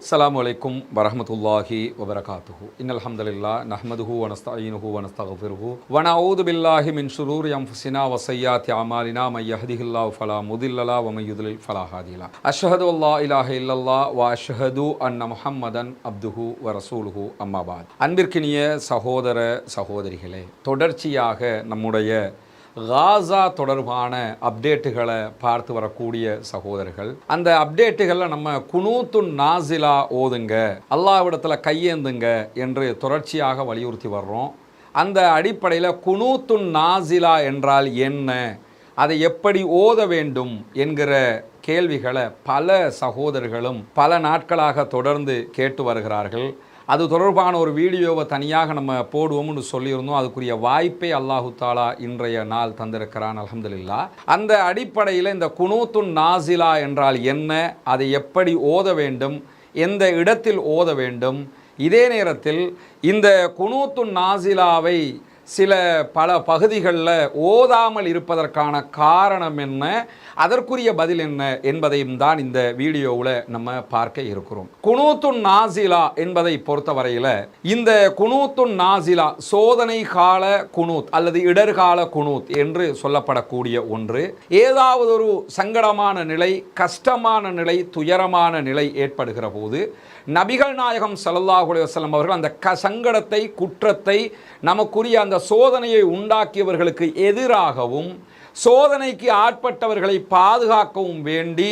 அஸ்ஸலாமு அலைக்கும் வரஹ்மத்துல்லாஹி வபரகாத்துஹு. இன்னல் ஹம்தலில்லாஹ் நஹ்மதுஹு வ நஸ்தஈனுஹு வ நஸ்தக்ஃபிருஹு வ நஊது பில்லாஹி மின் ஷுரூரி அன்ஃபுஸினா வ ஸய்யிஆத்தி அமாலினா மை யஹ்திஹில்லாஹு ஃபலா முதில்ல லஹு வ மை யுத்லில் ஃபலா ஹாதிய லஹு. அஷ்ஹது அல்லா இலாஹ இல்லல்லாஹ் வ அஷ்ஹது அன்ன முஹம்மதன் அப்துஹு வ ரசூலுஹு அம்மா பஅத். அன்பிற்கினிய சகோதர சகோதரிகளே, தொடர்ச்சியாக நம்முடைய காசா தொடர்பான அப்டேட்டுகளை பார்த்து வரக்கூடிய சகோதரர்கள், அந்த அப்டேட்டுகளில் நம்ம குனூத்துன் நாசிலா ஓதுங்க, அல்லாஹ்விடத்தில் கையேந்துங்க என்று தொடர்ச்சியாக வலியுறுத்தி வர்றோம். அந்த அடிப்படையில் குனூத்துன் நாசிலா என்றால் என்ன, அதை எப்படி ஓத வேண்டும் என்கிற கேள்விகளை பல சகோதரர்களும் பல நாட்களாக தொடர்ந்து கேட்டு வருகிறார்கள். அது தொடர்பான ஒரு வீடியோவை தனியாக நம்ம போடுவோம்னு சொல்லியிருந்தோம். அதுக்குரிய வாய்ப்பை அல்லாஹு தாலா இன்றைய நாள் தந்திருக்கிறான், அல்ஹம்துலில்லாஹ். அந்த அடிப்படையில் இந்த குனூத்துன் நாசிலா என்றால் என்ன, அதை எப்படி ஓத வேண்டும், எந்த இடத்தில் ஓத வேண்டும், இதே நேரத்தில் இந்த குனூத்துன் நாசிலாவை பல பகுதிகளில் ஓதாமல் இருப்பதற்கான காரணம் என்ன, அதற்குரிய பதில் என்ன என்பதையும் தான் இந்த வீடியோவில் நம்ம பார்க்க இருக்கிறோம். குனூத்துன் நாசிலா என்பதை பொறுத்தவரையில் இந்த குனூத்துன் நாசிலா சோதனை கால குனூத் அல்லது இடர்கால குனூத் என்று சொல்லப்படக்கூடிய ஒன்று. ஏதாவது ஒரு சங்கடமான நிலை, கஷ்டமான நிலை, துயரமான நிலை ஏற்படுகிற போது நபிகள் நாயகம் ஸல்லல்லாஹு அலைஹி வஸல்லம் அவர்கள் அந்த சங்கடத்தை, குற்றத்தை, நமக்குரிய அந்த சோதனையை உண்டாக்கியவர்களுக்கு எதிராகவும் சோதனைக்கு ஆட்பட்டவர்களை பாதுகாக்கவும் வேண்டி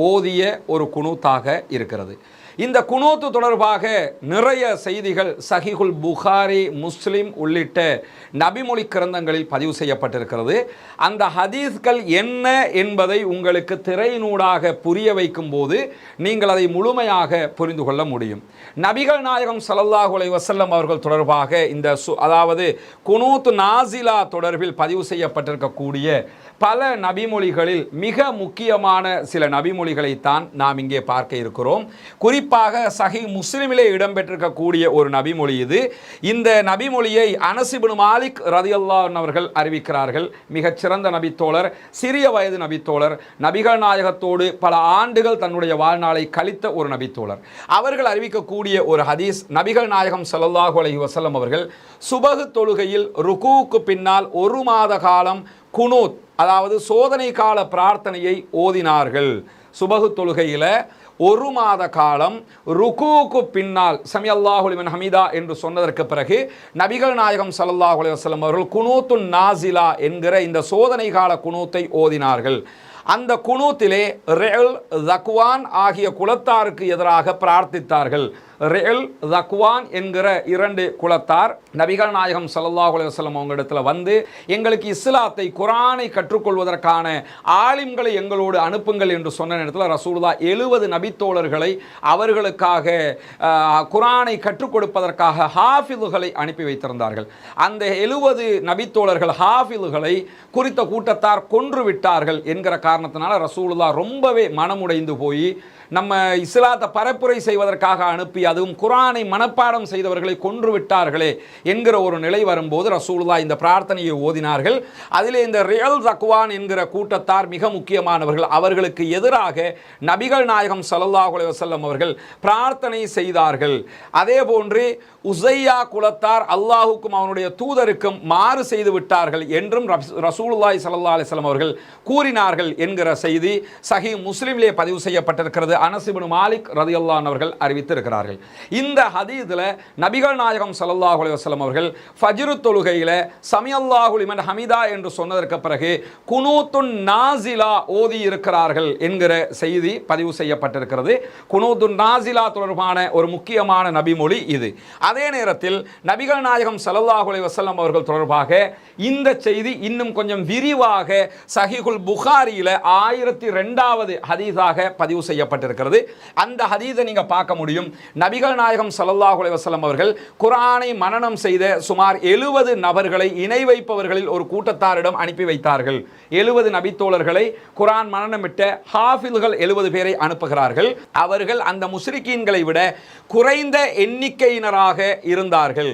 ஓதிய ஒரு குனூத்தாக இருக்கிறது. இந்த குனூத்து தொடர்பாக நிறைய செய்திகள் சஹீஹுல் புகாரி, முஸ்லிம் உள்ளிட்ட நபிமொழி கிரந்தங்களில் பதிவு செய்யப்பட்டிருக்கிறது. அந்த ஹதீஸ்கள் என்ன என்பதை உங்களுக்கு திரையினூடாக புரிய வைக்கும் போது நீங்கள் அதை முழுமையாக புரிந்து கொள்ள முடியும். நபிகள் நாயகம் ஸல்லல்லாஹு அலைஹி வஸல்லம் அவர்கள் தொடர்பாக இந்த அதாவது குனூத் நாசிலா தொடர்பில் பதிவு செய்யப்பட்டிருக்கக்கூடிய பல நபிமொழிகளில் மிக முக்கியமான சில நபிமொழிகளைத்தான் நாம் இங்கே பார்க்க இருக்கிறோம். குறிப்பாக சஹீஹ் முஸ்லிமிலே இடம்பெற்றிருக்கக்கூடிய ஒரு நபிமொழி இது. இந்த நபிமொழியை அனஸ் இப்னு மாலிக் ரலியல்லாஹு அன்ஹு அவர்கள் அறிவிக்கிறார்கள். மிகச்சிறந்த நபித்தோழர், சிறிய வயது நபித்தோழர், நபிகள் நாயகத்தோடு பல ஆண்டுகள் தன்னுடைய வாழ்நாளை கழித்த ஒரு நபித்தோழர். அவர்கள் அறிவிக்கக்கூடிய ஒரு ஹதீஸ், நபிகள் நாயகம் ஸல்லல்லாஹு அலைஹி வஸல்லம் அவர்கள் சுபஹ் தொழுகையில் ருகூக்கு பின்னால் ஒரு மாத காலம் குனூத் அதாவது சோதனை கால பிரார்த்தனையை ஓதினார்கள். சுபஹ் தொழுகையில் ஒரு மாத காலம் ருகூக்கு பின்னால் சமி அல்லாஹு லிமன் ஹமீதா என்று சொன்னதற்கு பிறகு நபிகள் நாயகம் ஸல்லல்லாஹு அலைஹி வஸல்லம் அவர்கள் குனூத்துன் நாசிலா என்கிற இந்த சோதனை கால குனூத்தை ஓதினார்கள். அந்த குனூத்திலே ரெல் தக்வான் ஆகிய குலத்தாருக்கு எதிராக பிரார்த்தித்தார்கள். ரெல் தக்வான் என்கிற இரண்டு குலத்தார் நபிகள் நாயகம் ஸல்லல்லாஹு அலைஹி வஸல்லம் அவங்க இடத்துல வந்து, எங்களுக்கு இஸ்லாத்தை, குர்ஆனை கற்றுக்கொள்வதற்கான ஆலிம்களை எங்களோடு அனுப்புங்கள் என்று சொன்ன நேரத்தில் ரசூலுல்லாஹ் 70 நபித்தோழர்களை அவர்களுக்காக குர்ஆனை கற்றுக் கொடுப்பதற்காக ஹாஃபிதுகளை அனுப்பி வைத்திருந்தார்கள். அந்த 70 நபித்தோழர்கள் ஹாஃபிதுகளை குறித்த கூட்டத்தார் கொன்று விட்டார்கள் என்கிற காரணத்தினால ரசூலுல்லாஹ் ரொம்பவே மனமுடைந்து போய், நம்ம இஸ்லாத்தை பரப்புரை செய்வதற்காக அனுப்பி அதுவும் குர்ஆனை மனப்பாடம் செய்தவர்களை கொன்று விட்டார்களே என்கிற ஒரு நிலை வரும்போது ரசூலுல்லாஹ் இந்த பிரார்த்தனையை ஓதினார்கள். அதிலே இந்த ரியல் தக்வான் என்கிற கூட்டத்தார் மிக முக்கியமானவர்கள். அவர்களுக்கு எதிராக நபிகள் நாயகம் ஸல்லல்லாஹு அலைஹி வஸல்லம் அவர்கள் பிரார்த்தனை செய்தார்கள். அதே போன்று உஸையா குலத்தார் அல்லாஹுக்கும் அவனுடைய தூதருக்கும் மாறு செய்து விட்டார்கள் என்றும் ரசூலுல்லாஹி ஸல்லல்லாஹு அலைஹி வஸல்லம் அவர்கள் கூறினார்கள் என்கிற செய்தி சஹீஹ் முஸ்லிமிலே பதிவு செய்யப்பட்டிருக்கிறது. அனஸ் இப்னு மாலிக் ரலியல்லாஹு அன்ஹு அவர்கள் அறிவித்திருக்கிறார்கள். இந்த ஹதீஸில் நபிகள் நாயகம் ஸல்லல்லாஹு அலைஹி வஸல்லம் அவர்கள் ஃபஜ்ர் தொழுகையில் சமி அல்லாஹு லிமன் ஹமீதா என்று சொன்னதற்கு பிறகு குனூத்துன் நாசிலா ஓதி இருக்கிறார்கள் என்கிற செய்தி பதிவு செய்யப்பட்டிருக்கிறது. குனூத்துன் நாசிலா தொடர்பான ஒரு முக்கியமான நபிமொழி இது. அதே நேரத்தில் நபிகள் நாயகம் ஸல்லல்லாஹு அலைஹி வஸல்லம் அவர்கள் தொடர்பாக இந்த செய்தி இன்னும் கொஞ்சம் விரிவாக சஹீஹுல் புகாரியில் 1002வது ஹதீஸாக பதிவு செய்யப்பட்டிருக்கிறது. அந்த ஹதீஸை நீங்க பார்க்க முடியும். நபிகள் நாயகம் ஸல்லல்லாஹு அலைஹி வஸல்லம் அவர்கள் குர்ஆனை மனனம் செய்த சுமார் 70 நபர்களை இணை வைப்பவர்களில் ஒரு கூட்டத்தாரிடம் அனுப்பி வைத்தார்கள். 70 நபித்தோழர்களை குர்ஆன் மனனமிட்ட ஹாஃபில்கள் 70 பேரை அனுப்புகிறார்கள். அவர்கள் அந்த முஸ்ரிக்கீன்களை விட குறைந்த எண்ணிக்கையினராக இருந்தார்கள்.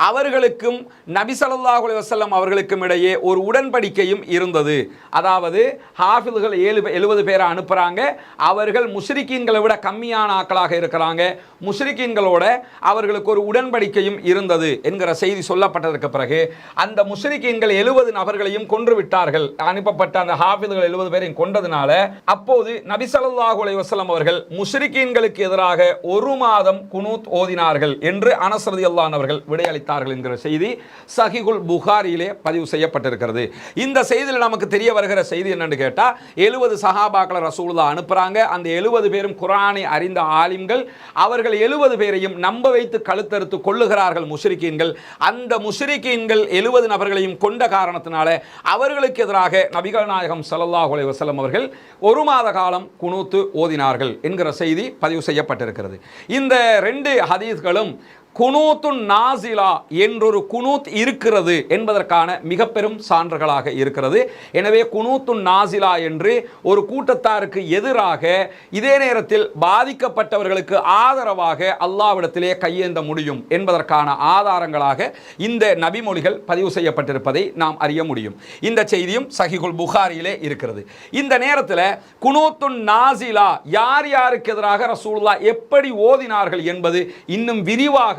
அவர்களுக்கும் நபி ஸல்லல்லாஹு அலைஹி வஸல்லம் அவர்களுக்கும் இடையே ஒரு உடன்படிக்கையும் இருந்தது. அதாவது ஹாஃபில்கள் 70 பேரை அனுப்புறாங்க. அவர்கள் முஸ்ரிக் முஷ்ரிக்கீன்களை விட கம்மியான ஆட்களாக இருக்கிறாங்க, முஷ்ரிக்கீன்களோட அவர்களுக்கு ஒரு உடன்படிக்கையும் இருந்தது என்கிற செய்தி சொல்லப்பட்டதற்கு பிறகு அந்த முஷ்ரிக்கீன்கள் 70 நபர்களையும் கொன்று விட்டார்கள். அனுப்பப்பட்ட அந்த ஹாஃபிதுகள் 70 பேரையும் கொண்டதுனால அப்போது நபி ஸல்லல்லாஹு அலைஹி வஸல்லம் அவர்கள் முஷ்ரிக்கீன்களுக்கு எதிராக 1 மாதம் குனூத் ஓதினார்கள் என்று அனஸ் ரலியல்லாஹு அன்ஹு அவர்கள் விடையளித்தார்கள் என்கிற செய்தி சஹீஹுல் புகாரியிலே பதிவு செய்யப்பட்டிருக்கிறது. இந்த செய்தியில் நமக்கு தெரிய வருகிற செய்தி என்னன்னு கேட்டா, 70 சஹாபாக்களை ரசூலுல்லாஹ் அனுப்புறாங்க. அந்த 70 பேரும் குர்ஆனை அறிந்த ஆலிம்கள். அவர்கள் 70 பேரையும் நம்ப வைத்து கழுத்தறுத்து கொள்ளுகிறார்கள் முஷ்ரிக்கீன்கள். அந்த முஷ்ரிக்கீன்கள் 70 நபர்களையும் கொண்ட காரணத்தினால அவர்களுக்கு எதிராக நபிகள் நாயகம் ஸல்லல்லாஹு அலைஹி வஸல்லம் அவர்கள் 1 மாத காலம் குனூத் ஓதினார்கள் என்கிற செய்தி பதிவு செய்யப்பட்டிருக்கிறது. இந்த 2 ஹதீஸ்களும் குனூத்துன் நாசிலா என்றொரு குனூத் இருக்கிறது என்பதற்கான மிக பெரும் சான்றுகளாக இருக்கிறது. எனவே குனூத்துன் நாசிலா என்று ஒரு கூட்டத்தாருக்கு எதிராக இதே நேரத்தில் பாதிக்கப்பட்டவர்களுக்கு ஆதரவாக அல்லாஹ்விடத்திலே கையேந்த முடியும் என்பதற்கான ஆதாரங்களாக இந்த நபிமொழிகள் பதிவு செய்யப்பட்டிருப்பதை நாம் அறிய முடியும். இந்த செய்தியும் சஹீஹுல் புகாரியிலே இருக்கிறது. இந்த நேரத்தில் குனூத்துன் நாசிலா யார் யாருக்கு எதிராக ரசூலுல்லாஹ் எப்படி ஓதினார்கள் என்பது இன்னும் விரிவாக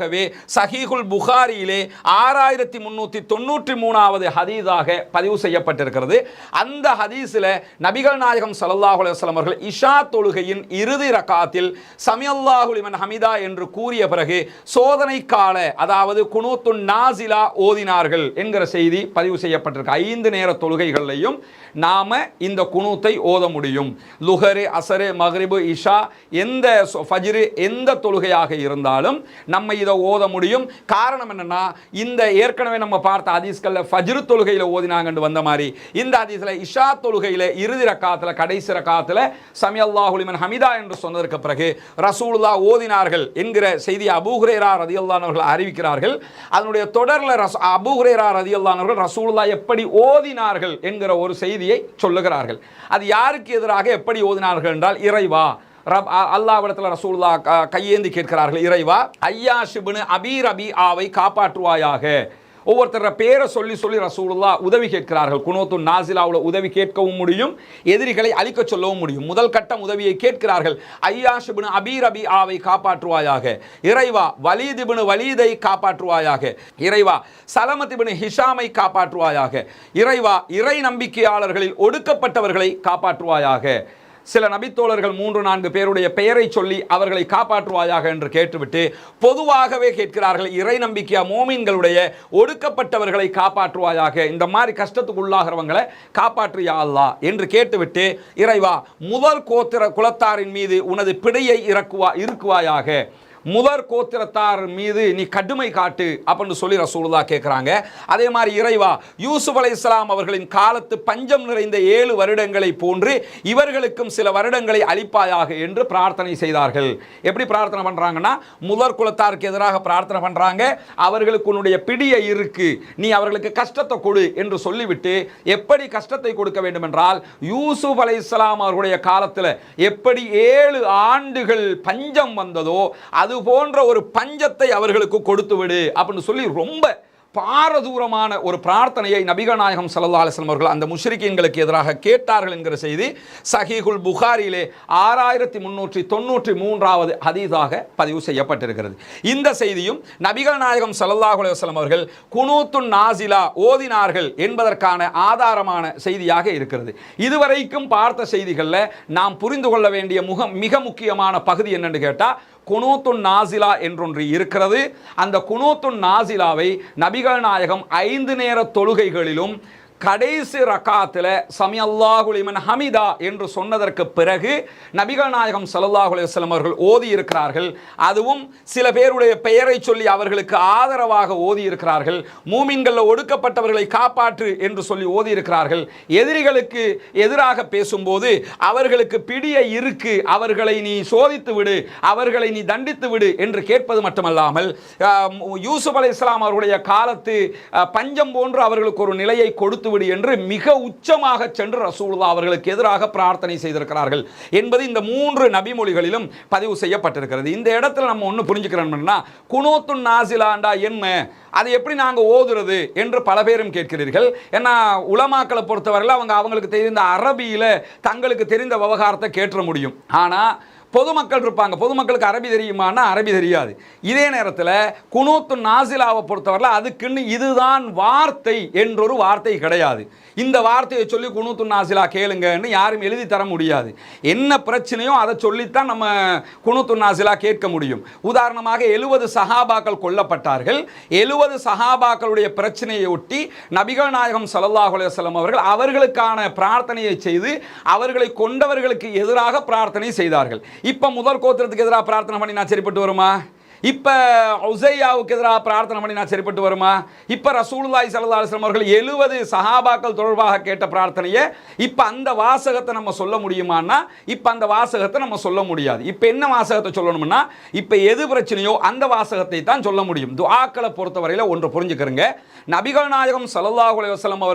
சஹீஹுல் புகாரியிலே 6393வது ஹதீஸாக பதிவு செய்யப்பட்டிருக்கிறது. அந்த ஹதீஸில் நபிகள் நாயகம் ஸல்லல்லாஹு அலைஹி வஸல்லம் அவர்கள் இஷா தொழுகையின் இறுதி ரக்காத்தில் சமிஅல்லாஹு லிமன் ஹமிதா என்று கூறிய பிறகு சோதனை கால, அதாவது குனூத்துன் நாசிலா ஓதினார்கள் என்கிற செய்தி பதிவு செய்யப்பட்டிருக்கு. 5 நேர தொழுகைகளையும் நாம இந்த குனூத்தை ஓத முடியும். லுஹர், அஸர், மக்ரிப், இஷா, எந்த ஃபஜ்ர், எந்த தொழுகையாக இருந்தாலும் நம்ம இதை ஓத முடியும். காரணம் என்னன்னா, இந்த ஏற்கனவே நம்ம பார்த்த ஹதீஸ்கள்ல ஃபஜ்ர் தொழுகையில ஓதினாங்கன்னு வந்த மாதிரி இந்த ஹதீஸ்ல இஷா தொழுகையில இறுதி ரக்காத்துல கடைசி ரக்காத்துல சமிஅல்லாஹு லிமன் ஹமிதா என்று சொன்னதற்கு பிறகு ரசூலுல்லாஹ் ஓதினார்கள் என்கிற செய்தி அபூ ஹுரைரா ரலியல்லாஹு அன்ஹு அவர்கள் அறிவிக்கிறார்கள். அதனுடைய தொடர்ல அபூ ஹுரைரா ரலியல்லாஹு அன்ஹு அவர்கள் ரசூலுல்லாஹ் எப்படி ஓதினார்கள் என்கிற ஒரு செய்தியை சொல்லுகிறார்கள். அது யாருக்கு எதிராக எப்படி ஓதினார்கள் என்றால், இறைவா, அல்லாஹ்விடத்தில் ரசூலுல்லாஹ் கையேந்தி கேட்கிறார்கள், இறைவா ஐயாஷ் இப்னு அபீ ரபீஆவை காப்பாற்றுவாயாக. ஒவ்வொருத்தர பேரை சொல்லி சொல்லி ரசூலுல்லாஹ் உதவி கேட்கிறார்கள். குனூத்துன் நாசிலாவுல உதவி கேட்கவும் முடியும், எதிரிகளை அழிக்க சொல்லவும் முடியும். முதல் கட்டம் உதவியை கேட்கிறார்கள். ஐயாஷ் இப்னு அபீ ரபீஆவை காப்பாற்றுவாயாக. இறைவா வலீத் இப்னு வலீதை காப்பாற்றுவாயாக. இறைவா சலமத் இப்னு ஹிஷாமை காப்பாற்றுவாயாக. இறைவா இறை நம்பிக்கையாளர்களில் ஒடுக்கப்பட்டவர்களை காப்பாற்றுவாயாக. சில நபித்தோழர்கள் 3-4 பேருடைய பெயரை சொல்லி அவர்களை காப்பாற்றுவாயாக என்று கேட்டுவிட்டு பொதுவாகவே கேட்கிறார்கள், இறை நம்பிக்கையா மோமீன்களுடைய ஒடுக்கப்பட்டவர்களை காப்பாற்றுவாயாக, இந்த மாதிரி கஷ்டத்துக்கு உள்ளாகிறவங்களை காப்பாற்றியா அல்லாஹ் என்று கேட்டுவிட்டு, இறைவா முதல் கோத்திர குலத்தாரின் மீது உனது பிடியை இருக்குவாயாக, முதற் கோத்திரத்தார் மீது நீ கடுமை காட்டு அப்படின்னு சொல்லி ரசூலுல்லாஹ் கேட்குறாங்க. அதே மாதிரி இறைவா யூசுப் அலைஹிஸ்ஸலாம் அவர்களின் காலத்து பஞ்சம் நிறைந்த 7 வருடங்களை போன்று இவர்களுக்கும் சில வருடங்களை அளிப்பாயாக என்று பிரார்த்தனை செய்தார்கள். எப்படி பிரார்த்தனை பண்றாங்கன்னா, முதற் குலத்தாருக்கு எதிராக பிரார்த்தனை பண்றாங்க. அவர்களுக்கு உன்னுடைய பிடியை இருக்கு, நீ அவர்களுக்கு கஷ்டத்தை கொடு என்று சொல்லிவிட்டு, எப்படி கஷ்டத்தை கொடுக்க வேண்டும் என்றால், யூசுப் அலைஹிஸ்ஸலாம் அவர்களுடைய காலத்தில் எப்படி 7 ஆண்டுகள் பஞ்சம் வந்ததோ அது போன்ற ஒரு பஞ்சத்தை அவர்களுக்கு கொடுத்து விடு அப்படின்னு சொல்லி ரொம்ப பாரதூரமான ஒரு பிரார்த்தனையை நபிகள் நாயகம் ஸல்லல்லாஹு அலைஹி வஸல்லம் அவர்கள் அந்த முஷ்ரிக்கீன்களுக்கு எதிராக கேட்டார்கள் என்கிற செய்தி சஹீஹுல் புகாரியிலே 6393வது ஹதீஸாக பதிவு செய்யப்பட்டிருக்கிறது. இந்த செய்தியும் நபிகள் நாயகம் ஸல்லல்லாஹு அலைஹி வஸல்லம் அவர்கள் குனூத்துன் நாசிலா ஓதினார்கள் என்பதற்கான ஆதாரமான செய்தியாக இருக்கிறது. இதுவரைக்கும் பார்த்த செய்திகளில் நாம் புரிந்து கொள்ள வேண்டிய மிக முக்கியமான பகுதி என்னன்னு கேட்டால், குனூத்துன் நாசிலா என்றொன்று இருக்கிறது. அந்த குனூத்துன் நாசிலாவை நபிகள் நாயகம் 5 நேர தொழுகைகளிலும் கடைசி ரக்காத்தில் சமிஅல்லாஹு லிமன் ஹமிதா என்று சொன்னதற்கு பிறகு நபிகள் நாயகம் ஸல்லல்லாஹு அலைஹி வஸல்லம் அவர்கள் ஓதி இருக்கிறார்கள். அதுவும் சில பேருடைய பெயரை சொல்லி அவர்களுக்கு ஆதரவாக ஓதி இருக்கிறார்கள். மூமின்களில் ஒடுக்கப்பட்டவர்களை காப்பாற்று என்று சொல்லி ஓதி இருக்கிறார்கள். எதிரிகளுக்கு எதிராக பேசும்போது அவர்களுக்கு பிடியை இருக்கு, அவர்களை நீ சோதித்து விடு, அவர்களை நீ தண்டித்து விடு என்று கேட்பது மட்டுமல்லாமல், யூசுப் அலைஹிஸ்ஸலாம் அவருடைய காலத்து பஞ்சம் போன்று அவர்களுக்கு ஒரு நிலையை கொடுத்து என்று மிக உச்சமாக சென்று ரசூலுல்லாஹ் அவர்களுக்கு எதிராக பிரார்த்தனை செய்திருக்கிறார்கள் என்பது இந்த 3 நபிமொழிகளிலும் பதிவு செய்யப்பட்டிருக்கிறது. இந்த இடத்துல நம்ம ஒன்று புரிஞ்சுக்கிறோம்னா, குனூத்துன் நாசிலாண்டா என்ன, அதை எப்படி நாங்கள் ஓதுறது என்று பல பேரும் கேட்கிறீர்கள். ஏன்னா உலமாக்களை பொறுத்தவரையில் அவங்களுக்கு தெரிந்த அரபியில் தங்களுக்கு தெரிந்த விவகாரத்தை கேட்ட முடியும். ஆனால் பொதுமக்கள் இருப்பாங்க, பொதுமக்களுக்கு அரபி தெரியுமான்னா அரபி தெரியாது. இதே நேரத்தில் குனூத்து நாசிலாவை பொறுத்தவரையில் அதுக்குன்னு இதுதான் வார்த்தை என்றொரு வார்த்தை கிடையாது. இந்த வார்த்தையை சொல்லி குனூத்து நாசிலா கேளுங்கன்னு யாரும் எழுதி தர முடியாது. என்ன பிரச்சனையோ அதை சொல்லித்தான் நம்ம குனூத்து நாசிலா கேட்க முடியும். உதாரணமாக 70 சஹாபாக்கள் கொல்லப்பட்டார்கள். 70 சஹாபாக்களுடைய பிரச்சனையை ஒட்டி நபிகள் நாயகம் ஸல்லல்லாஹு அலைஹி வஸல்லம் அவர்கள் அவர்களுக்கான பிரார்த்தனையை செய்து அவர்களை கொண்டவர்களுக்கு எதிராக பிரார்த்தனை செய்தார்கள். இப்ப முதல் கோத்திரத்துக்கு எதிராக பிரார்த்தனை பண்ணி நான் சரிப்பட்டு வருமா? இப்போ உஸையாவுக்கு எதிராக பிரார்த்தனை பண்ணி நான் சரிப்பட்டு வருமா? இப்போ ரசூலுல்லாஹி ஸல்லல்லாஹு அலைஹி வஸல்லம் அவர்கள் 70 சஹாபாக்கள் தொடர்பாக கேட்ட பிரார்த்தனையை இப்போ அந்த வாசகத்தை நம்ம சொல்ல முடியுமான்னா இப்போ அந்த வாசகத்தை நம்ம சொல்ல முடியாது. இப்போ என்ன வாசகத்தை சொல்லணும்னா இப்போ எது பிரச்சனையோ அந்த வாசகத்தை தான் சொல்ல முடியும். துஆக்களை பொறுத்தவரையில் ஒன்று புரிஞ்சுக்கிறங்க, நபிகள் நாயகம் ஸல்லல்லாஹு அலைஹி வஸல்லம்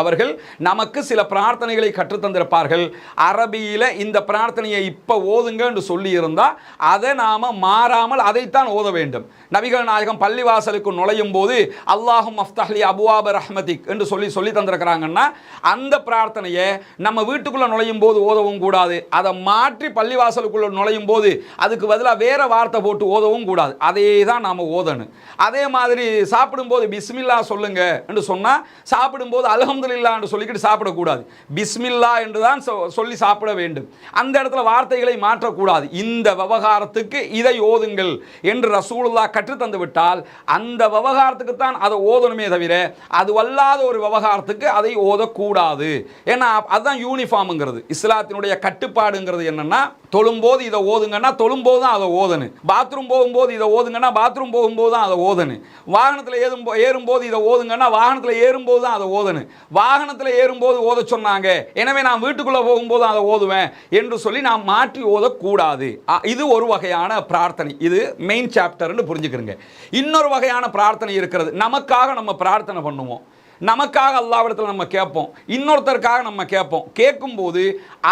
அவர்கள் நமக்கு சில பிரார்த்தனைகளை கற்றுத்தந்திருப்பார்கள். அரபியில் இந்த பிரார்த்தனையை இப்போ ஓதுங்க என்று சொல்லி இருந்தால் அதை நாம் மாறாமல் அதைத்தான் ஓத வேண்டும். நபிகள் நாயகம் பள்ளிவாசலுக்கு நுழையும் போது அல்லாஹும் அஃப்தஹ்லி அபுவாப ரஹ்மதிக் என்று சொல்லி தந்திருக்கிறாங்கன்னா அந்த பிரார்த்தனையை நம்ம வீட்டுக்குள்ள நுழையும் போது ஓதவும் கூடாது. அதை மாற்றி பள்ளிவாசலுக்குள்ள நுழையும் போது அதுக்கு பதிலாக வேற வார்த்தை போட்டு ஓதவும் கூடாது. அதே தான் நாம் ஓதணும். அதே மாதிரி சாப்பிடும்போது பிஸ்மில்லா சொல்லுங்க என்று சொன்னால் சாப்பிடும்போது அல்ஹம்துலில்லாஹ் என்று சொல்லிக்கிட்டு சாப்பிடக்கூடாது. பிஸ்மில்லா என்று தான் சொல்லி சாப்பிட வேண்டும். அந்த இடத்துல வார்த்தைகளை மாற்றக்கூடாது. இந்த விவகாரத்துக்கு இதை ஓதுங்கள் என்று ரசூலுல்லாஹ் கற்று தந்து விட்டால் அந்த விவகாரத்துக்கு தான் அதை ஓதணுமே தவிர அதுவல்லாத ஒரு விவகாரத்துக்கு அதை ஓதக்கூடாது. ஏன்னா அதுதான் யூனிஃபார்ம்ங்கிறது. இஸ்லாத்தினுடைய கட்டுப்பாடுங்கிறது என்னன்னா, தொழும்போது இதை ஓதுங்கன்னா தொழும்போது தான் அதை ஓதணும். பாத்ரூம் போகும்போது இதை ஓதுங்கன்னா பாத்ரூம் போகும்போது தான் அதை ஓதணும். வாகனத்தில் ஏறும்போது இதை ஓதுங்கன்னா வாகனத்தில் ஏறும்போது தான் அதை ஓதணும். வாகனத்தில் ஏறும்போது ஓத சொன்னாங்க, எனவே நான் வீட்டுக்குள்ளே போகும்போது அதை ஓதுவேன் என்று சொல்லி நான் மாற்றி ஓதக்கூடாது. இது ஒரு வகையான பிரார்த்தனை. இது மெயின் சாப்டர்னு புரிஞ்சுக்கிறங்க. இன்னொரு வகையான பிரார்த்தனை இருக்கிறது. நமக்காக நம்ம பிரார்த்தனை பண்ணுவோம், நமக்காக அல்லாஹ்விடத்தில் நம்ம கேட்போம், இன்னொருத்தருக்காக நம்ம கேட்போம். கேட்கும்போது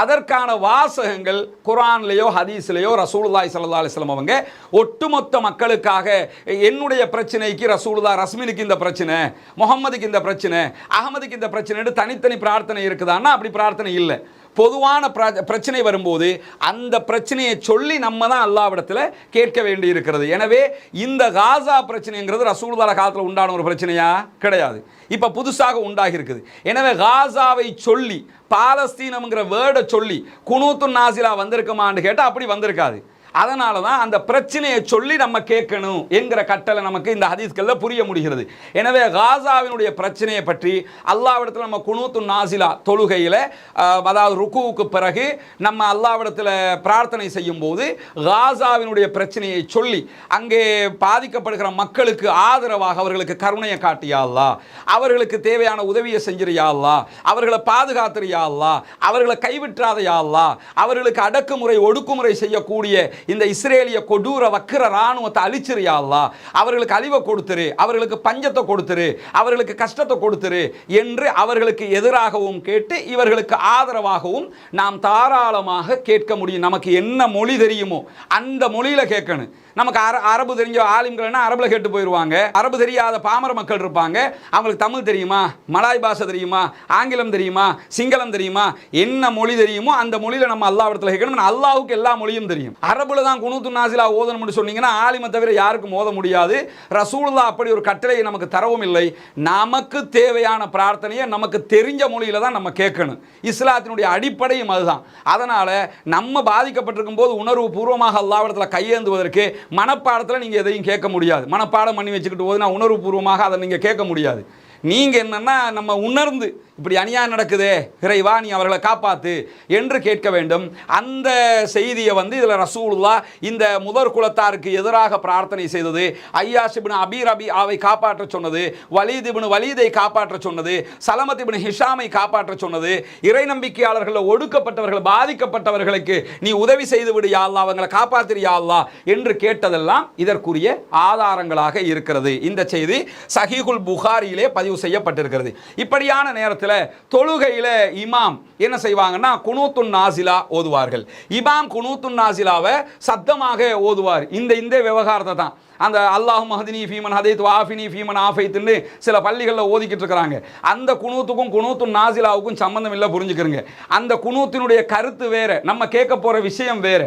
அதற்கான வாசகங்கள் குர்ஆன்லையோ ஹதீஸ்லையோ ரசூலுல்லாஹி ஸல்லல்லாஹு அலைஹி வஸல்லம் அவங்க ஒட்டுமொத்த மக்களுக்காக என்னுடைய பிரச்சனைக்கு ரசூலுல்லாஹ் ரஸ்மினுக்கு இந்த பிரச்சனை, முஹம்மதுக்கு இந்த பிரச்சனை, அகமதுக்கு இந்த பிரச்சனை தனித்தனி பிரார்த்தனை இருக்குதான்னா அப்படி பிரார்த்தனை இல்லை. பொதுவான பிரச்சனை வரும்போது அந்த பிரச்சனையை சொல்லி நம்ம தான் அல்லாஹ்விடத்தில் கேட்க வேண்டி இருக்கிறது. எனவே இந்த காசா பிரச்சனைங்கிறது ரசூலுல்லாஹ் காலத்தில் உண்டான ஒரு பிரச்சனையா கிடையாது, இப்போ புதுசாக உண்டாகி இருக்குது. எனவே காசாவை சொல்லி பாலஸ்தீனம்ங்கிற வேர்டை சொல்லி குனூத்து நாசிலா வந்திருக்குமான்னு கேட்டால் அப்படி வந்திருக்காது. அதனால தான் அந்த பிரச்சனையை சொல்லி நம்ம கேட்கணும் என்கிற கட்டளை நமக்கு இந்த ஹதீஸ்களில் புரிய முடிகிறது. எனவே காசாவினுடைய பிரச்சனையை பற்றி அல்லாஹ்விடத்தில் நம்ம குனூத்து நாசிலா தொழுகையில், அதாவது ருக்குவுக்கு பிறகு நம்ம அல்லாஹ்விடத்தில் பிரார்த்தனை செய்யும் போது காசாவினுடைய பிரச்சனையை சொல்லி அங்கே பாதிக்கப்படுகிற மக்களுக்கு ஆதரவாக அவர்களுக்கு கருணையை காட்டியா அல்லாஹ், அவர்களுக்கு தேவையான உதவியை செஞ்சிருயா அல்லாஹ், அவர்களை பாதுகாத்துறியா அல்லாஹ், அவர்களை கைவிற்றாதையா அல்லாஹ், அவர்களுக்கு அடக்குமுறை ஒடுக்குமுறை செய்யக்கூடிய இந்த இஸ்ரேலிய கொடூர வக்கிர ராணுவத்தை அழிச்சிரியா அல்லாஹ், அவர்களுக்கு அழிவை கொடுத்துரு, அவர்களுக்கு பஞ்சத்தை கொடுத்துரு, அவர்களுக்கு கஷ்டத்தை கொடுத்துரு என்று அவர்களுக்கு எதிராகவும் கேட்டு இவர்களுக்கு ஆதரவாகவும் நாம் தாராளமாக கேட்க முடியும். நமக்கு என்ன மொழி தெரியுமோ அந்த மொழியில கேட்கணும். நமக்கு அரபு தெரிஞ்ச ஆலிம்கள்னா அரபில் கேட்டு போயிடுவாங்க. அரபு தெரியாத பாமர மக்கள் இருப்பாங்க, அவங்களுக்கு தமிழ் தெரியுமா, மலாய் பாஷை தெரியுமா, ஆங்கிலம் தெரியுமா, சிங்களம் தெரியுமா, என்ன மொழி தெரியுமோ அந்த மொழியில் நம்ம அல்லாஹ்விடத்தில் கேட்கணும். அல்லாஹ்வுக்கு எல்லா மொழியும் தெரியும். அரபுல தான் குனூத்து நாசிலா ஓதணும்னு சொன்னீங்கன்னா ஆலிமை தவிர யாருக்கும் ஓத முடியாது. ரசூலுல்லாஹ் அப்படி ஒரு கட்டளையை நமக்கு தரவும் இல்லை. நமக்கு தேவையான பிரார்த்தனையை நமக்கு தெரிஞ்ச மொழியில தான் நம்ம கேட்கணும். இஸ்லாத்தினுடைய அடிப்படையும் அதுதான். அதனால நம்ம பாதிக்கப்பட்டிருக்கும் போது உணர்வு பூர்வமாக அல்லாஹ்விடத்தில் கையேந்துவதற்கு மனப்பாடத்தில் நீங்கள் எதையும் கேட்க முடியாது. மனப்பாடம் பண்ணி வச்சுக்கிட்டு போது நான் உணர்வு பூர்வமாக அதை நீங்கள் கேட்க முடியாது. நீங்கள் என்னன்னா நம்ம உணர்ந்து இப்படி அநியாயம் நடக்குதே இறைவா நீ அவர்களை காப்பாத்து என்று கேட்க வேண்டும். அந்த செய்தியை இதில் ரசூலுல்லாஹ் இந்த முதற் குலத்தாருக்கு எதிராக பிரார்த்தனை செய்தது, ஐயாஸ் இப்னு அபீ ரபீஆவை காப்பாற்ற சொன்னது, வலீத் இப்னு வலீதை காப்பாற்ற சொன்னது, சலமத் இப்னு ஹிஷாமை காப்பாற்ற சொன்னது, இறை நம்பிக்கையாளர்கள் ஒடுக்கப்பட்டவர்கள் பாதிக்கப்பட்டவர்களுக்கு நீ உதவி செய்து விடு யா அல்லாஹ், அவங்களை காப்பாத்திரு யா அல்லாஹ் என்று கேட்டதெல்லாம் இதற்குரிய ஆதாரங்களாக இருக்கிறது. இந்த செய்தி சஹீஹுல் புகாரியிலே பதிவு செய்யப்பட்டிருக்கிறது. இப்படியான நேரத்தில் தொழுகையில இமாம் என்ன செய்வாங்கன்னா குனூத்துன் நாசிலா ஓதுவார்கள். இமாம் குனூத்துன் நாசிலாவை சத்தமாக ஓதுவார். இந்த விவகாரத்தை தான் அந்த அல்லாஹும் மஹ்தினி ஃபீமன் ஹதைத் வாஃபினி ஃபீமன் ஆஃபைத்துன்னு சில பள்ளிகளில் ஓதிக்கிட்டு இருக்கிறாங்க. அந்த குனூத்துக்கும் குனூத்துன் நாசிலாவுக்கும் சம்பந்தம் இல்லை, புரிஞ்சுக்கிறங்க. அந்த குனூத்தினுடைய கருத்து வேற, நம்ம கேட்க போற விஷயம் வேற.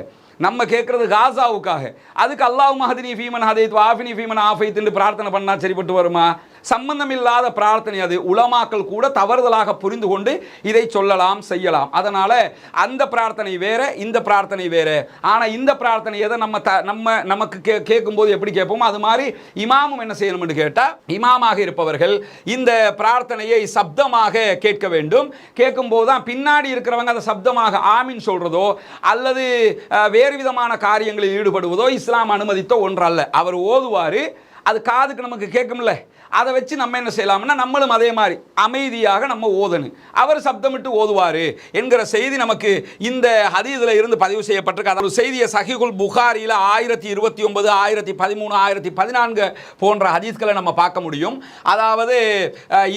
நம்ம கேட்கறது காசாவுக்காக. அதுக்கு அல்லாஹ் மஹதினி ஃபீமன் ஹதைத் வாஃபினி ஃபீமன் ஆஃபைத் என்று பிரார்த்தனை பண்ணா சரிப்பட்டு வருமா? சம்பந்தமில்லாத பிரார்த்தனை அது. உலமாக்கள் கூட தவறுதலாக புரிந்து கொண்டு இதை சொல்லலாம், செய்யலாம். அதனால அந்த பிரார்த்தனை வேற, இந்த பிரார்த்தனை வேற. ஆனா இந்த பிரார்த்தனை எதை நமக்கு கேட்கும்போது எப்படி கேட்போம், அது மாதிரி இமாமும் என்ன செய்யணும்னு கேட்டா, இமாமாக இருப்பவர்கள் இந்த பிரார்த்தனையை சப்தமாக கேட்க வேண்டும். கேட்கும் போதுதான் பின்னாடி இருக்கிறவங்க அதை சப்தமாக ஆமீன் சொல்றதோ அல்லது வேறு விதமான காரியங்களில் ஈடுபடுவதோ இஸ்லாம் அனுமதித்த ஒன்றல்ல. அவர் ஓதுவாரு, அது காதுக்கு நமக்கு கேட்கும்ல, அதை வச்சு நம்ம என்ன செய்யலாம்னா நம்மளும் அதே மாதிரி அமைதியாக நம்ம ஓதணும். அவர் சப்தமிட்டு ஓதுவார் என்கிற செய்தி நமக்கு இந்த ஹதீஸில் இருந்து பதிவு செய்யப்பட்டிருக்கு. அதாவது செய்தியை சஹீஹுல் புகாரியில் 1029, 1013, 1014 போன்ற ஹதீஸ்களை நம்ம பார்க்க முடியும். அதாவது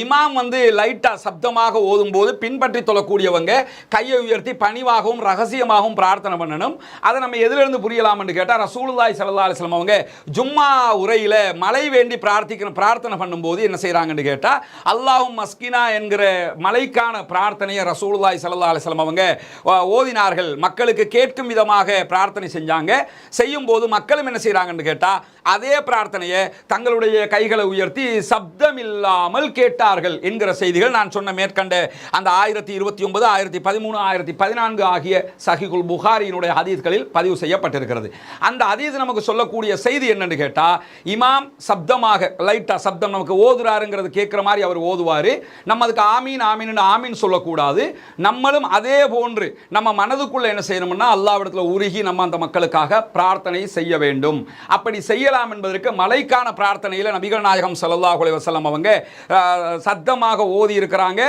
இமாம் லைட்டாக சப்தமாக ஓதும்போது பின்பற்றி தொழக்கூடியவங்க கையை உயர்த்தி பணிவாகவும் ரகசியமாகவும் பிரார்த்தனை பண்ணணும். அதை நம்ம எதிலிருந்து புரியலாம்னு கேட்டால், ரசூலுல்லாஹி ஸல்லல்லாஹு அலைஹி வஸல்லம் அவங்க ஜும்மா உரையில் மழை வேண்டி பிரார்த்தனை பண்ணும்போது என்ன செய்றாங்கன்னு கேட்டா, அல்லாஹும் மஸ்கினா என்கிற மலைக்கான பிரார்த்தனையை ரசூலுல்லாஹி ஸல்லல்லாஹு அலைஹி வஸல்லம் அவங்க ஓதினார்கள். மக்களுக்கு கேட்கும் விதமாக பிரார்த்தனை செஞ்சாங்க. செய்யும் போது மக்களும் என்ன செய்றாங்கன்னு கேட்டா, அதே பிரார்த்தனையை தங்களுடைய கைகளை உயர்த்தி சப்தம் இல்லாமல் கேட்டார்கள் என்கிற செய்திகள் நான் சொன்ன மேற்கண்ட அந்த 1029, 1013, 1014 ஆகிய சஹீஹுல் புகாரியினுடைய ஹதீஸ்களில் பதிவு செய்யப்பட்டிருக்கிறது. அந்த ஹதீஸ் நமக்கு சொல்லக்கூடிய செய்தி என்னன்னு கேட்டா, இமாம் சப்தமாக லைட்டா சப்தம் நமக்கு ஓதுறாருங்கிறது கேட்கிற மாதிரி அவர் ஓதுவாரு. நம்ம அதுக்கு ஆமீன் ஆமீன் ஆமீன் சொல்லக்கூடாது. நம்மளும் அதே போன்று நம்ம மனதுக்குள்ள என்ன செய்யணும்னா, அல்லாஹ்விடத்தில் உருகி நம்ம அந்த மக்களுக்காக பிரார்த்தனை செய்ய வேண்டும். அப்படி செய்யலாம் என்பதற்கு மலைக்கான பிரார்த்தனையில் நபிகள் நாயகம் ஸல்லல்லாஹு அலைஹி வஸல்லம் அவங்க சத்தமாக ஓதி இருக்கிறாங்க.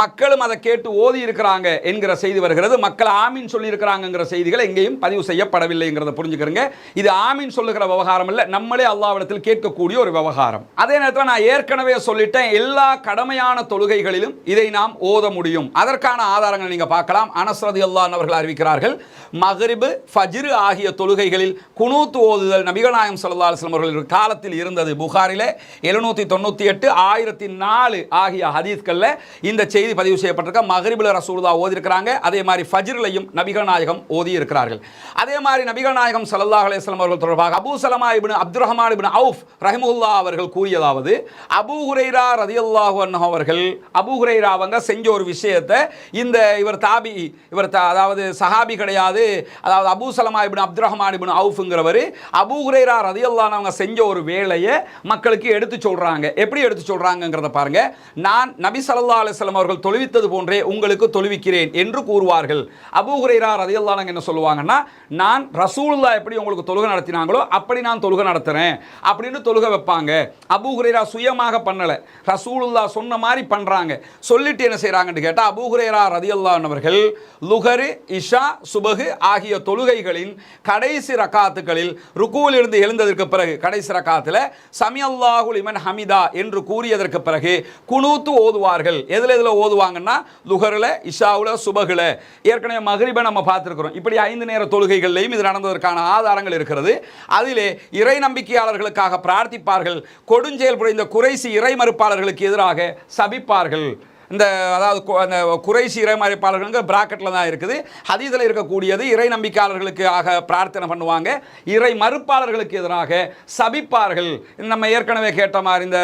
மக்களும் அதை கேட்டு ஓதி இருக்கிறாங்க என்கிற செய்தி வருகிறது. மக்கள் ஆமீன் சொல்லி இருக்கிறாங்கிற செய்திகள் எங்கேயும் பதிவு செய்யப்படவில்லைங்கிறத புரிஞ்சுக்கிறங்க. இது ஆமீன் சொல்லுகிற விவகாரம் இல்லை, நம்மளே அல்லாஹ்விடத்தில் கேட்கக்கூடிய ஒரு விவகாரம். அதே நேரத்தில் நான் ஏற்கனவே சொல்லிட்டேன், எல்லா கடமையான தொழுகைகளிலும் இதை நாம் ஓத முடியும். அதற்கான ஆதாரங்கள் நீங்க பார்க்கலாம். அனஸ் ரலியல்லாஹு அன்ஹு அவர்கள் அறிவிக்கிறார்கள், மக்ரிப், ஃபஜ்ர் ஆகிய தொழுகைகளில் குனூத் ஓதுதல் நபிகள் நாயகம் ஸல்லல்லாஹு அலைஹி வஸல்லம் அவர்கள் காலத்தில் இருந்தது. புகாரிலே 798, 1004 ஆகிய ஹதீஸ்கள்ல இந்த செய்தி பதிவு செய்யப்பட்டிருக்க. மக்ரிப்ல ரசூலுல்லாஹ் ஓதி இருக்கிறாங்க. அதே மாதிரி ஃபஜ்ர்லையும் நபிகள் நாயகம் ஓதி இருக்கிறார்கள். அதே மாதிரி நபிகள் நாயகம் ஸல்லல்லாஹு அலைஹி வஸல்லம் அவர்கள் தொடர்பாக அபூ சலமா இப்னு அப்துர்ரஹ்மான் இப்னு அவுஃப் ரஹிமஹுல்லாஹ் அவர்கள் கூறியதாவது, அபூ ஹுரைரா ரலியல்லாஹு அன்ஹு அவர்கள், அபூ ஹுரைரா அவங்க செஞ்ச ஒரு விஷயத்தை, இந்த இவர் தாபி, அதாவது சஹாபி கிடையாது, அதாவது அபூ சலமா இப்னு அப்துர்ரஹ்மான் இப்னு அவுஃப்ங்கிறவர் அபூ ஹுரைரா ரலியல்லாஹு அன்ஹு அவங்க செஞ்ச ஒரு வேலையை மக்களுக்கு எடுத்து சொல்றாங்க. எப்படி எடுத்து சொல்றாங்கங்கிறத பாருங்க. நான் நபி ஸல்லல்லாஹு அலைஹி வஸல்லம் அவர்கள் தொழுவித்தது போன்றே உங்களுக்கு தொழுவிக்கிறேன் என்று கூறுவார்கள். அபூ ஹுரைரா ரலியல்லாஹு அன்ஹு என்ன சொல்லுவாங்கன்னா, நான் ரசூலுல்லாஹ் எப்படி உங்களுக்கு தொழுகை நடத்தினாங்களோ அப்படி நான் தொழுகை நடத்துறேன் அப்படின்னு தொழுகை வைப்பாங்க. அபூ ஹுரைரா சுயமாக பண்ணல, ரசூலுல்லாஹ் சொன்ன மாதிரி பண்றாங்க. சொல்லிட்டு என்ன செய்றாங்கன்னு கேட்டா, அபூ ஹுரைரா ரலியல்லாஹு அன்ஹு அவர்கள் லுஹர், இஷா, சுபஹ் ஆகிய தொழுகைகளின் கடைசி ரக்காத்துகளில் ருக்குவில் இருந்து எழுந்ததற்கு பிறகு கடைசி ரக்காத்துல சமி அல்லாஹு லிமன் ஹமிதா என்று கூறியதற்கு பிறகு குனூத் ஓதுவார்கள். எதுல ஓதுவாங்கன்னா, லுஹர்ல, இஷாவுல, சுபஹ்ல. ஏற்கனவே மக்ரிபை நம்ம பார்த்திருக்கிறோம். இப்படி 5 நேர தொழுகைகள்லையும் இது நடந்ததற்கான ஆதாரங்கள் இருக்கிறது. அதிலே இறை நம்பிக்கையாளர்களுக்காக பிரார்த்திப்பார்கள். கொடுஞ்செயல் புரிந்த குறைசி இறை மறுப்பாளர்களுக்கு எதிராக சபிப்பார்கள். இந்த அதாவது அந்த குறைசி இறை மறுப்பாளர்கள் பிராக்கெட்டில் தான் இருக்குது. ஹதீஸில் இருக்கக்கூடியது இறை நம்பிக்கையாளர்களுக்காக பிரார்த்தனை பண்ணுவாங்க, இறை மறுப்பாளர்களுக்கு எதிராக சபிப்பார்கள். நம்ம ஏற்கனவே கேட்ட மாதிரி இந்த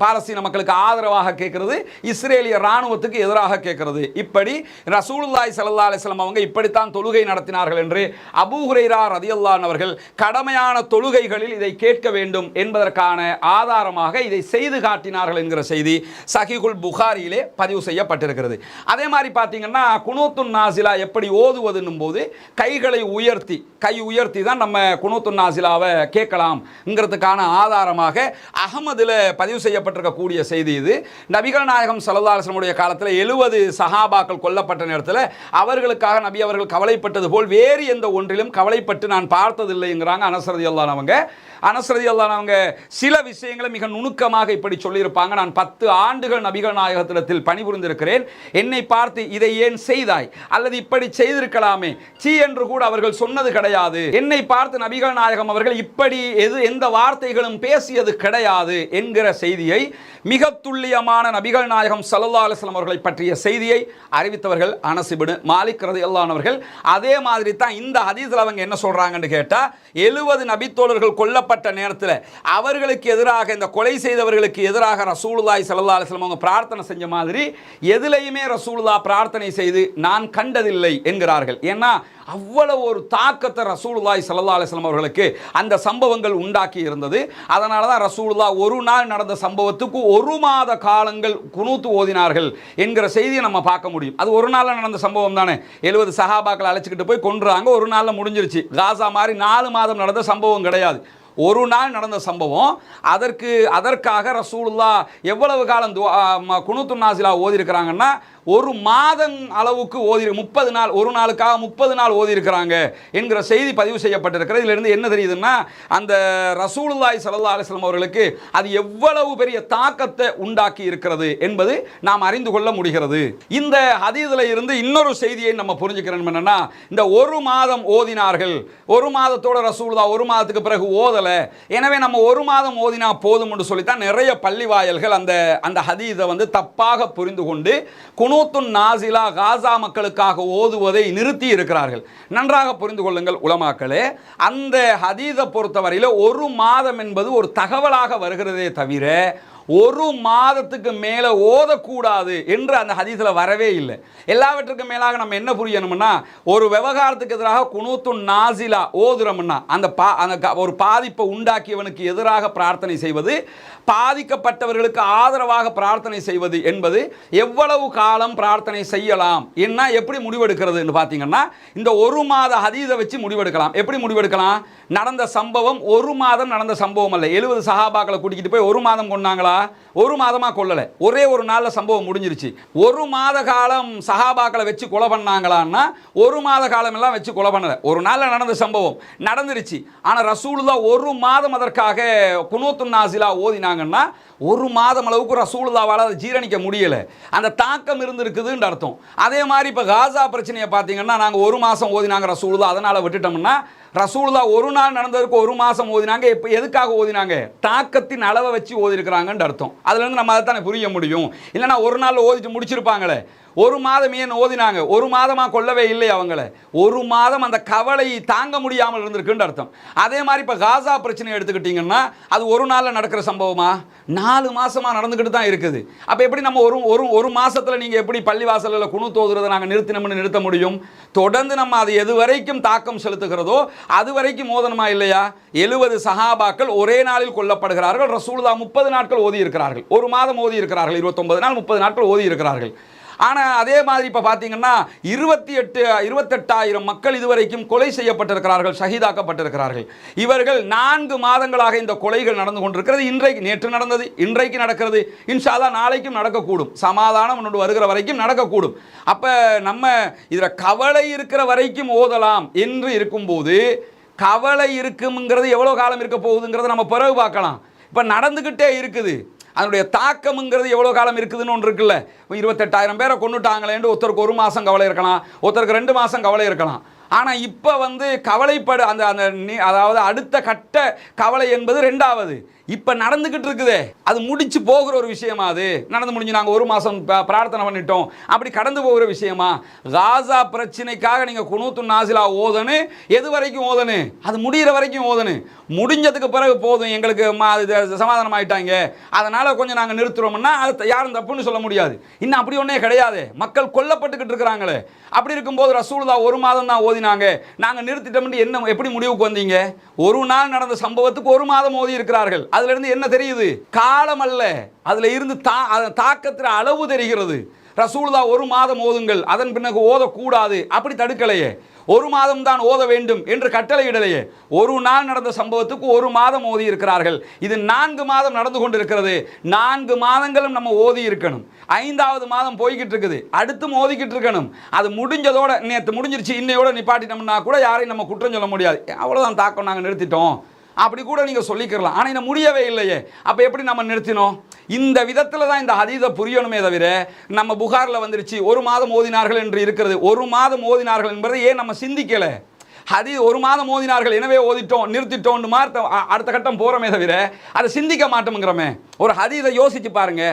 பாலஸ்தீன மக்களுக்கு ஆதரவாக கேட்கறது, இஸ்ரேலிய இராணுவத்துக்கு எதிராக கேட்கறது. இப்படி ரசூலுல்லாஹி ஸல்லல்லாஹு அலைஹி வஸல்லம் அவங்க இப்படித்தான் தொழுகை நடத்தினார்கள் என்று அபூ ஹுரைரா ரலியல்லாஹு அன்ஹு அவர்கள் கடமையான தொழுகைகளில் இதை கேட்க வேண்டும் என்பதற்கான ஆதாரமாக இதை செய்து காட்டினார்கள் என்கிற செய்தி சஹீஹுல் புகாரியிலே பதிவு செய்யப்பட்டிருக்கிறது. அதே மாதிரி பார்த்தீங்கன்னா, குனூத்துன் நாசிலா எப்படி ஓதுவதுன்னும் போது கைகளை உயர்த்தி, கை உயர்த்தி தான் நம்ம குனூத்துன் நாசிலாவை கேட்கலாம்ங்கிறதுக்கான ஆதாரமாக அஹ்மதுல பதிவு செய்யப்பட்டிருக்கக்கூடிய செய்தி இது. நபிகள் நாயகம் ஸல்லல்லாஹு அலைஹி வஸல்லம் உடைய காலத்தில் 70 சஹாபாக்கள் கொல்லப்பட்ட நேரத்தில் அவர்களுக்காக நபி அவர்கள் கவலைப்பட்டது போல் வேறு எந்த ஒன்றிலும் கவலைப்பட்டு நான் பார்த்ததில்லைங்கிறாங்க அனஸ் ரலியல்லாஹு அன்ஹு அவங்க. அனஸ் ரலியல்லாஹு அன்ஹு அவங்க சில விஷயங்களை மிக நுணுக்கமாக இப்படி சொல்லியிருப்பாங்க. நான் 10 ஆண்டுகள் நபிகள் நாயகத்திடத்தில் நிறுவனத்தில் பணிபுரிந்திருக்கிறேன், என்னை பார்த்து இதை ஏன் செய்தாய் அல்லது இப்படி செய்திருக்கலாமே சீ என்று கூட அவர்கள் சொன்னது கிடையாது. என்னை பார்த்து நபிகள் நாயகம் அவர்கள் இப்படி எந்த வார்த்தைகளும் பேசியது கிடையாது என்கிற செய்தியை, மிக துல்லியமான நபிகள் நாயகம் ஸல்லல்லாஹு அலைஹி வஸல்லம் அவர்களை பற்றிய செய்தியை அறிவித்தவர்கள் அனஸ் இப்னு மாலிக் ரலியல்லாஹு அவர்கள். அதே மாதிரி தான் இந்த ஹதீஸ்ல அவங்க என்ன சொல்றாங்கன்னு கேட்டா, 70 நபித்தோழர்கள் கொல்லப்பட்ட நேரத்தில் அவர்களுக்கு எதிராக, இந்த கொலை செய்தவர்களுக்கு எதிராக ரசூலுல்லாஹி ஸல்லல்லாஹு அலைஹி வஸல்லம் அவங்க பிரார்த்தனை செஞ்ச மாதிரி எதிலையுமே ரசூலுல்லாஹ் பிரார்த்தனை செய்து நான் கண்டதில்லை என்கிறார்கள். ஏன்னா அவ்வளவு ஒரு தாக்கத்தை ரசூலுல்லாஹி ஸல்லல்லாஹு அலைஹி வஸல்லம் அவர்களுக்கு அந்த சம்பவங்கள் உண்டாக்கி இருந்தது. அதனால தான் ரசூலுல்லாஹ் ஒரு நாள் நடந்த சம்பவத்துக்கு 1 மாத காலங்கள் குனூத் ஓதினார்கள் என்கிற செய்தியை நம்ம பார்க்க முடியும். அது ஒரு நாளில் நடந்த சம்பவம் தானே. 70 சஹாபாக்களை அழைச்சிக்கிட்டு போய் கொன்றாங்க, ஒரு நாளில் முடிஞ்சிருச்சு. காசா மாதிரி 4 மாதம் நடந்த சம்பவம் கிடையாது, ஒரு நாள் நடந்த சம்பவம். அதற்காக ரசூலுல்லாஹ் எவ்வளவு காலம் குனூத்துன் நாஸிலா ஓதி இருக்கிறாங்கன்னா, ஒரு மாதம் அளவுக்கு ஓதி 30 நாள், ஒரு நாளுக்காக 30 நாள் ஓதி இருக்கிறாங்க என்கிற செய்தி பதிவு செய்யப்பட்டிருக்கிறது. இதிலிருந்து என்ன தெரியுதுன்னா, அந்த ரசூலுல்லாஹி ஸல்லல்லாஹு அலைஹி வஸல்லம் அவர்களுக்கு அது எவ்வளவு பெரிய தாக்கத்தை உண்டாக்கி இருக்கிறது என்பது நாம் அறிந்து கொள்ள முடிகிறது. இந்த ஹதீஸில் இருந்து இன்னொரு செய்தியை நம்ம புரிஞ்சுக்கிறோம். என்னன்னா, இந்த ஒரு மாதம் ஓதினார்கள், ஒரு மாதத்தோட ரசூலுல்லாஹ் ஒரு மாதத்துக்கு பிறகு ஓதல, எனவே நம்ம ஒரு மாதம் ஓதினா போதும் என்று சொல்லித்தான் நிறைய பள்ளி வாயல்கள் அந்த ஹதீஸை வந்து தப்பாக புரிந்து கொண்டு குனூத்துன் நாஸிலா காசா மக்களுக்காக ஓதுவதை நிறுத்தி இருக்கிறார்கள். நன்றாக புரிந்து கொள்ளுங்கள் உலமாக்களே, அந்த ஹதீஸை பொறுத்தவரையில் ஒரு மாதம் என்பது ஒரு தகவலாக வருகிறதே தவிர ஒரு மாதத்துக்கு மேலே ஓதக்கூடாது என்று அந்த ஹதீஸில் வரவே இல்லை. எல்லாவற்றுக்கும் மேலாக நம்ம என்ன புரியணும்னா, ஒரு விவகாரத்துக்கு எதிராக குனூத்துன் நாஸிலா ஓதுறோம்னா அந்த ஒரு பாதிப்பை உண்டாக்கியவனுக்கு எதிராக பிரார்த்தனை செய்வது, பாதிக்கப்பட்டவர்களுக்கு ஆதரவாக பிரார்த்தனை செய்வது என்பது எவ்வளவு காலம் பிரார்த்தனை செய்யலாம் என்ன எப்படி முடிவெடுக்கிறதுன்னு பார்த்தீங்கன்னா, இந்த ஒரு மாத ஹதீஸை வச்சு முடிவெடுக்கலாம். எப்படி முடிவெடுக்கலாம்? நடந்த சம்பவம் ஒரு மாதம் நடந்த சம்பவம் அல்ல. 70 சஹாபாக்களை கூட்டிக்கிட்டு போய் ஒரு மாதம் கொண்டாங்களா? ஒரு மாதமா கொல்லல, ஒரே ஒரு நாள்ல சம்பவம் முடிஞ்சிருச்சு. ஒரு மாத காலம் சஹாபாக்களை வச்சு கொலை பண்ணாங்களான்னா ஒரு மாத காலம் எல்லாம் வச்சு கொலை பண்ணல, ஒரு நாள்ல நடந்த சம்பவம் நடந்துருச்சு. ஆனா ரசூலுல்லாஹ் ஒரு மாதம் அதற்காக குனூத்துன் நாஸிலா ஓதினாங்கன்னா ஒரு மாதம் அளவுக்கு ரசூலுல்லாஹ்வால அதை ஜீரணிக்க முடியல, அந்த தாக்கம் இருந்திருக்குதுன்னு அர்த்தம். அதே மாதிரி இப்போ காசா பிரச்சனையை பார்த்தீங்கன்னா, நாங்கள் ஒரு மாதம் ஓதினாங்க ரசூலுல்லாஹ், அதனால விட்டுட்டோம்னா ரசூலுல்லாஹ் ஒரு நாள் நடந்ததுக்கு ஒரு மாதம் ஓதினாங்க. இப்போ எதுக்காக ஓதினாங்க? தாக்கத்தின் அளவை வச்சு ஓதிருக்கிறாங்கன்னு அர்த்தம். அதுலேருந்து நம்ம அதை தானே புரிய முடியும். இல்லைன்னா ஒரு நாள் ஓதிட்டு முடிச்சிருப்பாங்களே, ஒரு மாதம் ஏன் ஓதினாங்க? ஒரு மாதமாக கொல்லவே இல்லை அவங்கள, ஒரு மாதம் அந்த கவலை தாங்க முடியாமல் இருந்திருக்குன்னு அர்த்தம். அதே மாதிரி இப்போ காசா பிரச்சனை எடுத்துக்கிட்டிங்கன்னா அது ஒரு நாளில் நடக்கிற சம்பவமா? 4 மாதமாக நடந்துக்கிட்டு தான் இருக்குது. அப்போ எப்படி நம்ம ஒரு மாதத்தில் நீங்கள் எப்படி பள்ளிவாசலில் குனூத் ஓதுறதை நாங்கள் நிறுத்தினோம்னு நிறுத்த முடியும்? தொடர்ந்து நம்ம அது எது வரைக்கும் தாக்கம் செலுத்துகிறதோ அது வரைக்கும் ஓதணுமா இல்லையா? 70 சஹாபாக்கள் ஒரே நாளில் கொல்லப்படுகிறார்கள். ரசூலுல்லாஹ் 30 நாட்கள் ஓதி இருக்கிறார்கள், ஒரு மாதம் ஓதி இருக்கிறார்கள், 29 நாள் 30 நாட்கள் ஓதி இருக்கிறார்கள். ஆனால் அதே மாதிரி இப்போ பார்த்தீங்கன்னா 28,000 மக்கள் இதுவரைக்கும் கொலை செய்யப்பட்டிருக்கிறார்கள், ஷஹீதாக்கப்பட்டிருக்கிறார்கள். இவர்கள் 4 மாதங்களாக இந்த கொலைகள் நடந்து கொண்டிருக்கிறது. நேற்று நடந்தது, இன்றைக்கு நடக்கிறது, இன்ஷா அல்லாஹ் நாளைக்கும் நடக்கக்கூடும், சமாதானம் ஒன்று வருகிற வரைக்கும் நடக்கக்கூடும். அப்போ நம்ம இதில் கவலை இருக்கிற வரைக்கும் ஓதலாம் என்று இருக்கும்போது, கவலை இருக்குங்கிறது எவ்வளோ காலம் இருக்க போகுதுங்கிறத நம்ம பிறகு பார்க்கலாம். இப்போ நடந்துக்கிட்டே இருக்குது, அதனுடைய தாக்கம்ங்கிறது எவ்வளோ காலம் இருக்குதுன்னு ஒன்று இருக்குல்ல. 28,000 பேரை கொண்டுட்டாங்களேன்னு ஒருத்தருக்கு 1 மாதம் கவலை இருக்கலாம், ஒருத்தருக்கு 2 மாதம் கவலை இருக்கலாம். ஆனால் இப்போ வந்து கவலைப்படு அதாவது அடுத்த கட்ட கவலை என்பது 2வது இப்போ நடந்துக்கிட்டு இருக்குதே, அது முடிச்சு போகிற ஒரு விஷயமா? அது நடந்து முடிஞ்சு நாங்கள் 1 மாதம் பிரார்த்தனை பண்ணிட்டோம் அப்படி கடந்து போகிற விஷயமா? காசா பிரச்சனைக்காக நீங்கள் குனூத்துன் நாஸிலா ஓதனு, எது வரைக்கும் ஓதனு? அது முடிகிற வரைக்கும் ஓதனு. முடிஞ்சதுக்கு பிறகு போதும் எங்களுக்கு சமாதானம் ஆயிட்டாங்க அதனால் கொஞ்சம் நாங்கள் நிறுத்துறோம்னா அது யாரும் தப்புன்னு சொல்ல முடியாது. இன்னும் அப்படி ஒன்றே கிடையாது, மக்கள் கொல்லப்பட்டுக்கிட்டு இருக்கிறாங்களே. அப்படி இருக்கும்போது ரசூலுல்லாஹ் 1 மாதம் தான் ஓதினாங்க, நாங்கள் நிறுத்திட்டோம்னு என்ன எப்படி முடிவுக்கு வந்தீங்க? ஒரு நாள் நடந்த சம்பவத்துக்கு 1 மாதம் ஓதி இருக்கிறார்கள். அதுல இருந்து என்ன தெரியுது? காலம் அல்ல, அதுல இருந்து தாக்கத்தின் அளவு தெரிகிறது. ரசூலுல்லாஹ் 1 மாதம் ஓதுங்கள், அதன் பிறகு ஓதக்கூடாது அப்படி தடுக்கலையே. 1 மாதம் தான் ஓத வேண்டும் என்று கட்டளையிடலையே. ஒரு நாள் நடந்த சம்பவத்துக்கு 1 மாதம் ஓதி இருக்கிறார்கள். இது 4 மாதம் நடந்து கொண்டிருக்கிறது. 4 மாதங்களும் நம்ம ஓதி இருக்கணும். 5வது மாதம் போய்கிட்டு இருக்குது, அடுத்தும் ஓதிக்கிட்டு இருக்கணும். அது முடிஞ்சதோட நேற்று முடிஞ்சிருச்சு, இன்னையோட நிப்பாட்டிட்டோம்னா கூட யாரையும் நம்ம குற்றம் சொல்ல முடியாது. அவ்வளோதான் தாக்கம், நாங்கள் நிறுத்திட்டோம் அப்படி கூட நீங்கள் சொல்லிக்கிறலாம். ஆனால் இன்னும் முடியவே இல்லையே, அப்போ எப்படி நம்ம நிறுத்தினோம்? இந்த விதத்தில் தான் இந்த ஹதீஸை புரியணுமே தவிர நம்ம புகாரில் வந்துருச்சு 1 மாதம் ஓதினார்கள் என்று இருக்கிறது. 1 மாதம் ஓதினார்கள் என்பதை ஏன் நம்ம சிந்திக்கலை? ஹதீஸ் 1 மாதம் ஓதினார்கள் எனவே ஓதிட்டோம் நிறுத்திட்டோம் அடுத்த கட்டம் போகிறோமே தவிர அதை சிந்திக்க மாட்டோம்ங்கிறோமே. ஒரு ஹதீஸை யோசிச்சு பாருங்க,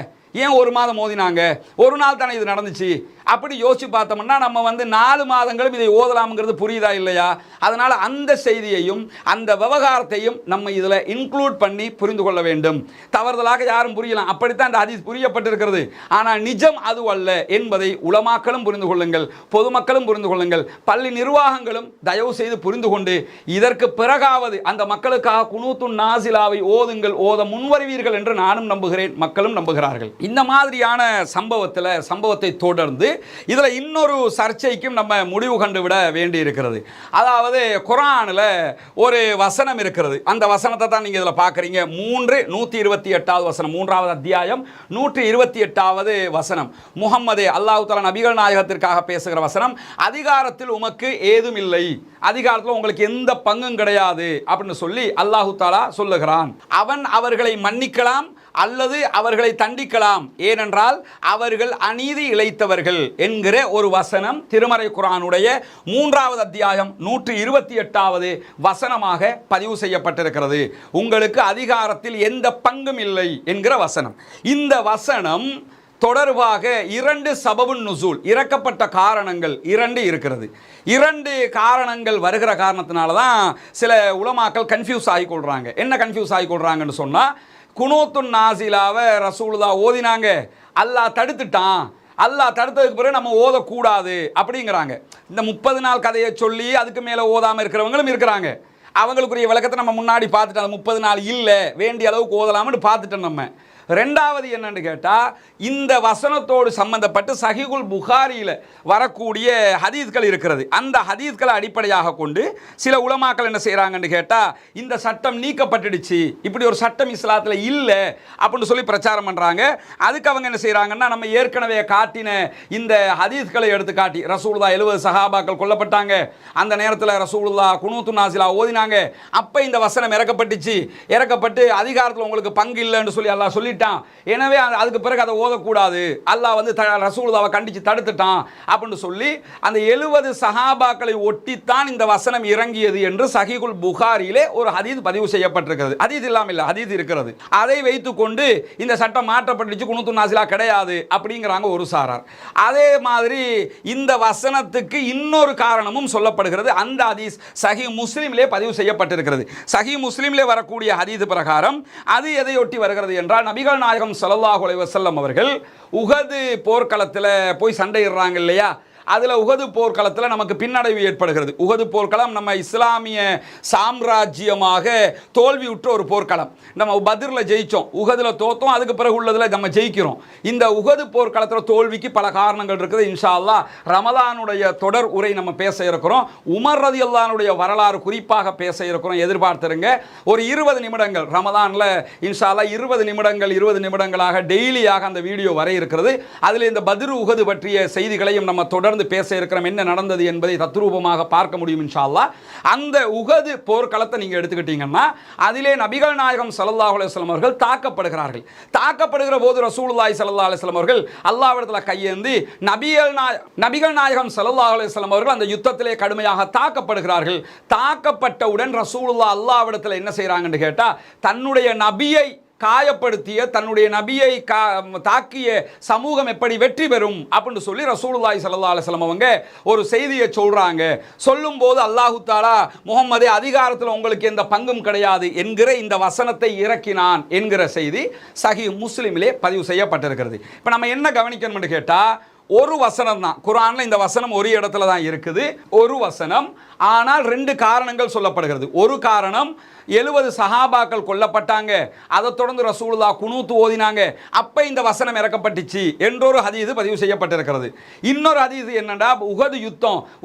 ஏன் 1 மாதம் ஓதினாங்க? ஒரு நாள் தானே இது நடந்துச்சு. அப்படி யோசிச்சு பார்த்தோம்னா நம்ம 4 மாதங்களும் இதை ஓதலாம்ங்கிறது புரியுதா இல்லையா? அதனால் அந்த செய்தியையும் அந்த விவகாரத்தையும் நம்ம இதில் இன்க்ளூட் பண்ணி புரிந்து கொள்ள வேண்டும். தவறுதலாக யாரும் புரியலாம், அப்படித்தான் இந்த ஹதீஸ் புரியப்பட்டிருக்கிறது. ஆனால் நிஜம் அது அல்ல என்பதை உலமாக்களும் புரிந்து கொள்ளுங்கள், பொதுமக்களும் புரிந்து கொள்ளுங்கள், பள்ளி நிர்வாகங்களும் தயவு செய்து புரிந்து கொண்டு இதற்கு பிறகாவது அந்த மக்களுக்காக குனூத்துன் நாசிலாவை ஓதுங்கள், ஓத முன்வருவீர்கள் என்று நானும் நம்புகிறேன், மக்களும் நம்புகிறார்கள். இந்த மாதிரியான சம்பவத்தை தொடர்ந்து இதில் இன்னொரு சர்ச்சைக்கும் நம்ம முடிவு கண்டுவிட வேண்டி இருக்கிறது. அதாவது குர்ஆனில் ஒரு வசனம் இருக்கிறது. அந்த வசனத்தை தான் நீங்கள் இதில் பார்க்குறீங்க. 128வது வசனம், 3வது அத்தியாயம் 128வது வசனம். முஹம்மதே, அல்லாஹ் தஆலா நபிகள் நாயகத்திற்காக பேசுகிற வசனம். அதிகாரத்தில் உமக்கு ஏதும் இல்லை, அதிகாரத்தில் உங்களுக்கு எந்த பங்கும் கிடையாது அப்படின்னு சொல்லி அல்லாஹ் தஆலா சொல்லுகிறான். அவன் அவர்களை மன்னிக்கலாம் அல்லது அவர்களை தண்டிக்கலாம், ஏனென்றால் அவர்கள் அநீதி இழைத்தவர்கள் என்கிற ஒரு வசனம் திருமறை குர்ஆனுடைய 3வது அத்தியாயம் 128வது வசனமாக பதிவு செய்யப்பட்டிருக்கிறது. உங்களுக்கு அதிகாரத்தில் எந்த பங்கும் இல்லை என்கிற வசனம். இந்த வசனம் தொடர்பாக 2 சபபுன் நுசூல், இறக்கப்பட்ட காரணங்கள் 2 இருக்கிறது. 2 காரணங்கள் வருகிற காரணத்தினால தான் சில உலமாக்கள் கன்ஃபியூஸ் ஆகிக்கொள்கிறாங்க. என்ன கன்ஃபியூஸ் ஆகிக்கொள்கிறாங்கன்னு சொன்னால், குனூத்துன் நாசிலாவை ரசூலுல்லாஹ் ஓதினாங்க, அல்லாஹ் தடுத்துட்டான், அல்லாஹ் தடுத்ததுக்கு பிறகு நம்ம ஓதக்கூடாது அப்படிங்கிறாங்க. இந்த 30 நாள் கதையை சொல்லி அதுக்கு மேலே ஓதாமல் இருக்கிறவங்களும் இருக்கிறாங்க. அவங்களுக்குரிய விளக்கத்தை நம்ம முன்னாடி பார்த்துட்டோம். அந்த 30 நாள் இல்லை, வேண்டிய அளவுக்கு ஓதலாம்னு பார்த்துட்டோம் நம்ம. ரெண்டாவது என்னன்னு கேட்டால், இந்த வசனத்தோடு சம்பந்தப்பட்டு சஹீஹுல் புகாரியில் வரக்கூடிய ஹதீஸ்கள் இருக்கிறது. அந்த ஹதீஸ்களை அடிப்படையாக கொண்டு சில உலமாக்கள் என்ன செய்கிறாங்கன்னு கேட்டால், இந்த சட்டம் நீக்கப்பட்டுடுச்சு, இப்படி ஒரு சட்டம் இஸ்லாத்தில் இல்லை அப்படின்னு சொல்லி பிரச்சாரம் பண்ணுறாங்க. அதுக்கு அவங்க என்ன செய்கிறாங்கன்னா, நம்ம ஏற்கனவே காட்டின இந்த ஹதீஸ்களை எடுத்து காட்டி, ரசூலுல்லாஹ் 70 சஹாபாக்கள் கொல்லப்பட்டாங்க, அந்த நேரத்தில் ரசூலுல்லாஹ் குனூத்துன் நாசிலா ஓதினாங்க, அப்போ இந்த வசனம் இறக்கப்பட்டு அதிகாரத்தில் உங்களுக்கு பங்கு இல்லைன்னு சொல்லி அல்லாஹ் சொல்லி, எனவே அதுக்கு பிறகு அதை ஓதக்கூடாது, அல்லாஹ் வந்து ரசூலுல்லாஹ்வை கண்டிச்சு தடுத்துட்டான் அப்படின்னு சொல்லி அந்த 70 சஹாபாக்களை ஒட்டித்தான் இந்த வசனம் இறங்கியது என்று சஹீஹுல் புகாரியிலே ஒரு ஹதீஸ் பதிவு செய்யப்பட்டிருக்கிறது. ஹதீஸ் இல்லாமல் இல்லை, ஹதீஸ் இருக்கிறது. அதை வைத்துக்கொண்டு இந்த சட்டம் மாற்றப்பட்டுச்சு, குனூத்துன் நாசிலா கிடையாது அப்படிங்கிறாங்க ஒரு சாரார். அதே மாதிரி இந்த வசனத்துக்கு இன்னொரு காரணமும் சொல்லப்படுகிறது. அந்த ஹதீஸ் சஹீஹ் முஸ்லிமிலே பதிவு செய்யப்பட்டிருக்கிறது. சஹீஹ் முஸ்லிமிலே வரக்கூடிய ஹதீஸ் பிரகாரம் அது எதையொட்டி வருகிறது என்றால், நபிகள் நாயகம் ஸல்லல்லாஹு அலைஹி வஸல்லம் அவர்கள் உஹது போர்க்களத்தில் போய் சண்டையிடுறாங்க இல்லையா, அதில் உஹது போர்க்களத்தில் நமக்கு பின்னடைவு ஏற்படுகிறது. உஹது போர்க்களம் நம்ம இஸ்லாமிய சாம்ராஜ்யமாக தோல்வியுற்ற ஒரு போர்க்களம். நம்ம பத்ரில் ஜெயித்தோம், உஹதில் தோத்தோம், அதுக்கு பிறகு உள்ளதில் நம்ம ஜெயிக்கிறோம். இந்த உஹது போர்க்களத்தில் தோல்விக்கு பல காரணங்கள் இருக்குது. இன்ஷா அல்லாஹ் ரமலானுடைய தொடர் உரை நம்ம பேச இருக்கிறோம். உமர் ரலியல்லாஹுடைய வரலாறு குறிப்பாக பேச இருக்கிறோம், எதிர்பார்த்துருங்க. ஒரு 20 நிமிடங்கள் ரமலானில் இன்ஷா அல்லாஹ் 20 நிமிடங்களாக டெய்லியாக அந்த வீடியோ வர இருக்கிறது. அதில் இந்த பத்ரு உஹது பற்றிய செய்திகளையும் நம்ம தொடர்ந்து பேச இருக்கிறோம், என்ன நடந்தது என்பதை தத்ரூபமாக பார்க்க முடியும் இன்ஷா அல்லாஹ். அந்த உஹது போர்க்களத்தை நீங்க எடுத்துக்கிட்டீங்கன்னா, அதிலே நபிகள் நாயகம் ஸல்லல்லாஹு அலைஹி வஸல்லம் அவர்கள் தாக்கப்படுகிறார்கள். தாக்கப்படுகிற போது ரசூலுல்லாஹி ஸல்லல்லாஹு அலைஹி வஸல்லம் அவர்கள் அல்லாஹ்விடத்தில் கையேந்தி நபிகள் நாயகம் ஸல்லல்லாஹு அலைஹி வஸல்லம் அவர்கள் அந்த யுத்தத்திலே கடுமையாக தாக்கப்படுகிறார்கள். தாக்கப்பட்டவுடன் ரசூலுல்லாஹ் அல்லாஹ்விடத்தில் என்ன செய்றாங்கன்னு கேட்டா, தன்னுடைய நபியை காயப்படுத்திய, தன்னுடைய நபியை தாக்கிய சமூகம் எப்படி வெற்றி பெறும் அப்படின்னு சொல்லி ரசூலுல்லாஹி ஸல்லல்லாஹு அலைஹி வஸல்லம் அவங்க ஒரு செய்தியை சொல்றாங்க. சொல்லும்போது அல்லாஹ் தஆலா முஹம்மதே அதிகாரத்தில் உங்களுக்கு எந்த பங்கும் கிடையாது என்கிற இந்த வசனத்தை இறக்கினான் என்கிற செய்தி சஹீஹ் முஸ்லிமிலே பதிவு செய்யப்பட்டிருக்கிறது. இப்போ நம்ம என்ன கவனிக்கணும்னு கேட்டால், ஒரு வசனம் தான் குர்ஆன்ல, இந்த வசனம் ஒரு இடத்துல தான் இருக்குது, ஒரு வசனம். ஆனால் 2 காரணங்கள் சொல்லப்படுகிறது. ஒரு காரணம், 70 சஹாபாக்கள் கொல்லப்பட்டாங்க, அதை தொடர்ந்து ரசூலுல்லாஹ் குனூத் ஓதினாங்க, அப்போ இந்த வசனம் இறக்கப்பட்டுச்சு என்றொரு ஹதீஸ் பதிவு செய்யப்பட்டிருக்கிறது. இன்னொரு ஹதீஸ் என்னன்னா,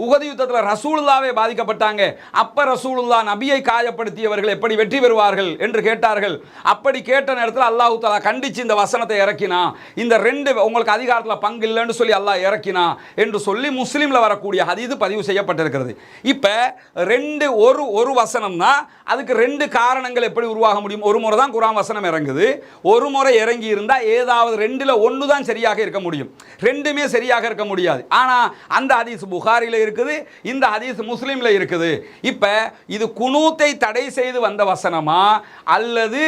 உஹது யுத்தத்தில் ரசூலுல்லாஹ்வே பாதிக்கப்பட்டாங்க, அப்போ ரசூலுல்லாஹ் நபியை காயப்படுத்தியவர்கள் எப்படி வெற்றி பெறுவார்கள் என்று கேட்டார்கள். அப்படி கேட்ட நேரத்தில் அல்லாஹ் தஆலா கண்டிச்சு இந்த வசனத்தை இறக்கினா, இந்த 2 உங்களுக்கு அதிகாரத்தில் பங்கு இல்லைன்னு சொல்லி அல்லாஹ் இறக்கினா என்று சொல்லி முஸ்லீமில் வரக்கூடிய ஹதீஸ் பதிவு செய்யப்பட்டிருக்கிறது. இப்போ இப்போ ஒரு வசனம் தான், அதுக்கு 2 காரணங்கள் எப்படி உருவாக முடியும்? ஒரு முறை தான் குர்ஆன் வசனம் இறங்குது, ஒரு முறை இறங்கி இருந்தால் ஏதாவது 2ல் 1 தான் சரியாக இருக்க முடியும், 2மே சரியாக இருக்க முடியாது. ஆனால் அந்த ஹதீஸ் புகாரியில் இருக்குது, இந்த ஹதீஸ் முஸ்லீமில் இருக்குது. இப்போ இது குனூத்தை தடை செய்து வந்த வசனமா, அல்லது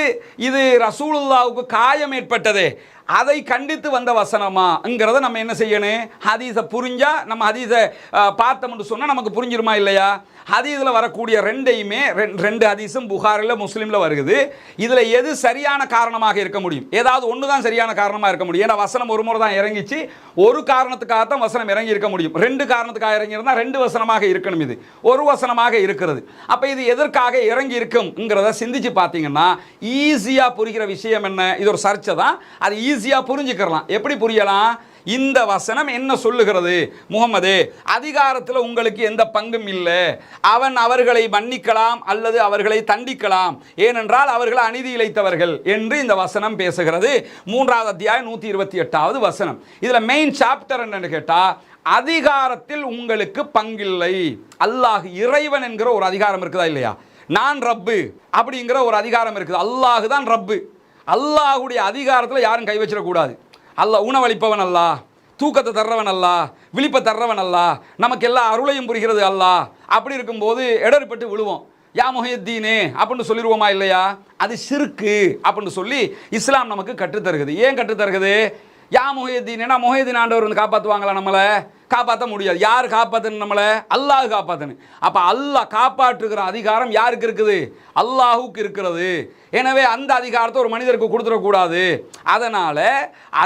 இது ரசூலுல்லாவுக்கு காயம் ஏற்பட்டதே அதை கண்டித்து வந்த வசனமாங்கிறத நம்ம என்ன செய்யணும்? ஹதீஸை புரிஞ்சா நம்ம ஹதீஸை பார்த்தோம்னு சொன்னால் நமக்கு புரிஞ்சிருமா இல்லையா? ஹதீஸில் வரக்கூடிய 2 ஹதீஸும் புகாரில் முஸ்லீமில் வருது. இதில் எது சரியான காரணமாக இருக்க முடியும்? ஏதாவது ஒன்று தான் சரியான காரணமாக இருக்க முடியும். ஏன்னா வசனம் ஒரு முறை தான் இறங்கிச்சு, ஒரு காரணத்துக்காகத்தான் வசனம் இறங்கி இருக்க முடியும். 2 காரணத்துக்காக இறங்கியிருந்தால் 2 வசனமாக இருக்கணும், இது ஒரு வசனமாக இருக்கிறது. அப்போ இது எதற்காக இறங்கி இருக்கும்ங்கிறத சிந்திச்சு பார்த்தீங்கன்னா ஈஸியாக புரிகிற விஷயம் என்ன? இது ஒரு சர்ச்சை தான், அது ஈஸியாக புரிஞ்சுக்கலாம். எப்படி புரியலாம்? இந்த வசனம் என்ன சொல்லுகிறது? முகமது, அதிகாரத்தில் உங்களுக்கு எந்த பங்கும் இல்லை, அவன் அவர்களை மன்னிக்கலாம் அல்லது அவர்களை தண்டிக்கலாம், ஏனென்றால் அவர்கள் அநீதி இழைத்தவர்கள் என்று இந்த வசனம் பேசுகிறது. 3வது அத்தியாயம் 128வது வசனம். இதில் மெயின் சாப்டர் என்னன்னு கேட்டால், அதிகாரத்தில் உங்களுக்கு பங்கில்லை. அல்லாஹ் இறைவன் என்கிற ஒரு அதிகாரம் இருக்குதா இல்லையா? நான் ரப்பு அப்படிங்கிற ஒரு அதிகாரம் இருக்குது. அல்லாஹ் தான் ரப்பு. அல்லாஹுடைய அதிகாரத்தில் யாரும் கை வச்சிடக்கூடாது. அல்லாஹ் உணவளிப்பவன் அல்ல, தூக்கத்தை தர்றவன் அல்ல, விழிப்பை தர்றவன் அல்ல, நமக்கு எல்லா அருளையும் புரிகிறது அல்ல. அப்படி இருக்கும்போது இடர்பட்டு விழுவோம். யா முஹியத்தீனே அப்படின்னு சொல்லிடுவோமா இல்லையா? அது ஷிர்க்கு அப்படின்னு சொல்லி இஸ்லாம் நமக்கு கற்றுத்தருகிறது. ஏன் கற்றுத்தருகிறது? யா முஹியத்தீனா, முஹியத்தீன் ஆண்டவர் வந்து காப்பாற்றுவாங்களா? நம்மளை காப்பாற்ற முடியாது. யார் காப்பாற்றணும்? நம்மளை அல்லாஹ் காப்பாற்றணும். அப்போ அல்லாஹ் காப்பாற்றுகிற அதிகாரம் யாருக்கு இருக்குது? அல்லாஹுக்கு இருக்கிறது. எனவே அந்த அதிகாரத்தை ஒரு மனிதருக்கு கொடுத்துடக்கூடாது. அதனால்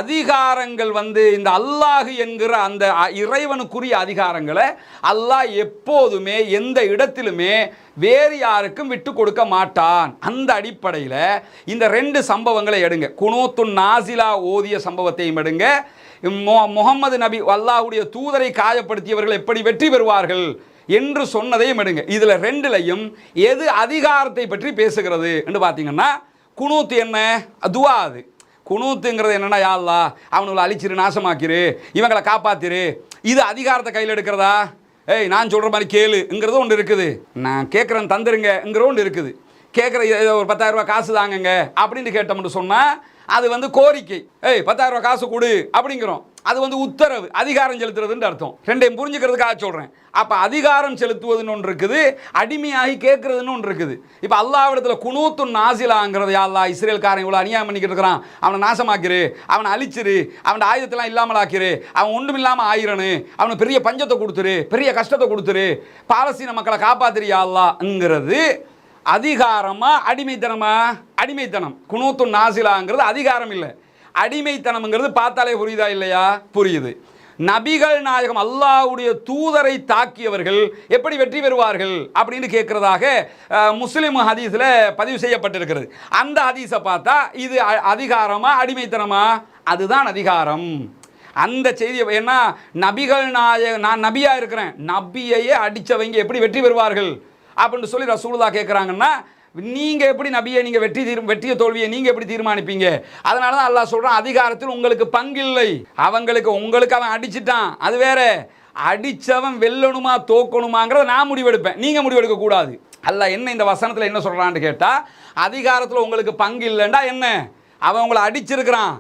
அதிகாரங்கள் வந்து இந்த அல்லாஹ் என்கிற அந்த இறைவனுக்குரிய அதிகாரங்களை அல்லாஹ் எப்போதுமே எந்த இடத்திலுமே வேறு யாருக்கும் விட்டு கொடுக்க மாட்டான். அந்த அடிப்படையில் இந்த 2 சம்பவங்களை எடுங்க. குனூத்துன் நாசிலா ஓதிய சம்பவத்தையும் எடுங்க, முகமது நபி அல்லாஹ்வுடைய தூதரை காயப்படுத்தியவர்கள் எப்படி வெற்றி பெறுவார்கள் என்று சொன்னதையும் எடுங்க. இதில் 2லையும் எது அதிகாரத்தை பற்றி பேசுகிறது என்று பார்த்தீங்கன்னா, குனூத்து என்ன? துவா. அது குனூத்துங்கிறது என்னன்னா, யா அல்லாஹ் அவனுங்களை அழிச்சிரு, நாசமாக்கிரு, இவங்களை காப்பாத்திரு. இது அதிகாரத்தை கையில் எடுக்கிறதா? ஏய் நான் சொல்கிற மாதிரி கேளுங்கிறது ஒன்று இருக்குது, நான் கேட்குறேன் தந்துருங்கங்கிற ஒன்று இருக்குது. கேட்குற ஒரு 10,000 ரூபா காசு தாங்கங்க அப்படின்னு கேட்டோம்னு சொன்னால் அது வந்து கோரிக்கை. ஏய் 10,000 ரூபா காசு கொடு அப்படிங்கிறோம். அது வந்து உத்தரவு, அதிகாரம் செலுத்துறதுன்னு அர்த்தம். 2ஐயும் புரிஞ்சுக்கிறதுக்காக சொல்கிறேன். அப்போ அதிகாரம் செலுத்துவதுன்னு ஒன்று இருக்குது, அடிமையாகி கேட்குறதுன்னு ஒன்று இருக்குது. இப்போ அல்லாஹ்விடத்தில் குனூத்து நாசிலாங்கிறது, யா அல்லாஹ் இஸ்ரேல்காரன் இவ்வளோ அநியாயம் பண்ணிக்கிட்டு இருக்கிறான், அவனை நாசமாக்கிரு, அவனை அழிச்சிரு, அவன் ஆயுதத்தெல்லாம் இல்லாமல் ஆக்கிரு, அவன் ஒன்றும் இல்லாமல் ஆயிரனு, அவனுக்கு பெரிய பஞ்சத்தை கொடுத்துரு, பெரிய கஷ்டத்தை கொடுத்துரு, பாலஸ்தீன மக்களை காப்பாத்திரு யா அல்லாஹ்ங்கிறது அதிகாரமா அடிமைத்தனமா? அடிமைத்தனம். குனூத்து நாசிலாங்கிறது அதிகாரம் இல்லை, அடிமைத்தனம்ங்கிறது. பார்த்தாலே புரியுதா இல்லையா? புரியுது. நபிகள் நாயகம் அல்லாஹ்வுடைய தூதரை தாக்கியவர்கள் எப்படி வெற்றி பெறுவார்கள் அப்படின்னு கேட்கிறதாக முஸ்லிம் ஹதீஸில் பதிவு செய்யப்பட்டிருக்கிறது. அந்த ஹதீஸை பார்த்தா இது அதிகாரமா அடிமைத்தனமா? அதுதான் அதிகாரம். அந்த செய்தியை ஏன்னா நபிகள் நாயகம், நான் நபியாக இருக்கிறேன், நபியையே அடித்தவங்க எப்படி வெற்றி பெறுவார்கள் அப்படின்னு சொல்லி ரசூலுல்லாஹ் கேட்குறாங்கன்னா, நீங்கள் எப்படி நபியை நீங்கள் வெற்றிய தோல்வியை நீங்கள் எப்படி தீர்மானிப்பீங்க? அதனால தான் அல்லாஹ் சொல்கிறான், அதிகாரத்தில் உங்களுக்கு பங்கில்லை. உங்களுக்கு அவன் அடிச்சிட்டான், அது வேற. அடித்தவன் வெல்லணுமா தோக்கணுமாங்கிறத நான் முடிவெடுப்பேன், நீங்கள் முடிவெடுக்கக்கூடாது. அல்லாஹ் என்ன இந்த வசனத்தில் என்ன சொல்கிறான்னு கேட்டால், அதிகாரத்தில் உங்களுக்கு பங்கு இல்லைண்டா என்ன? அவன் உங்களை அடிச்சிருக்கிறான்,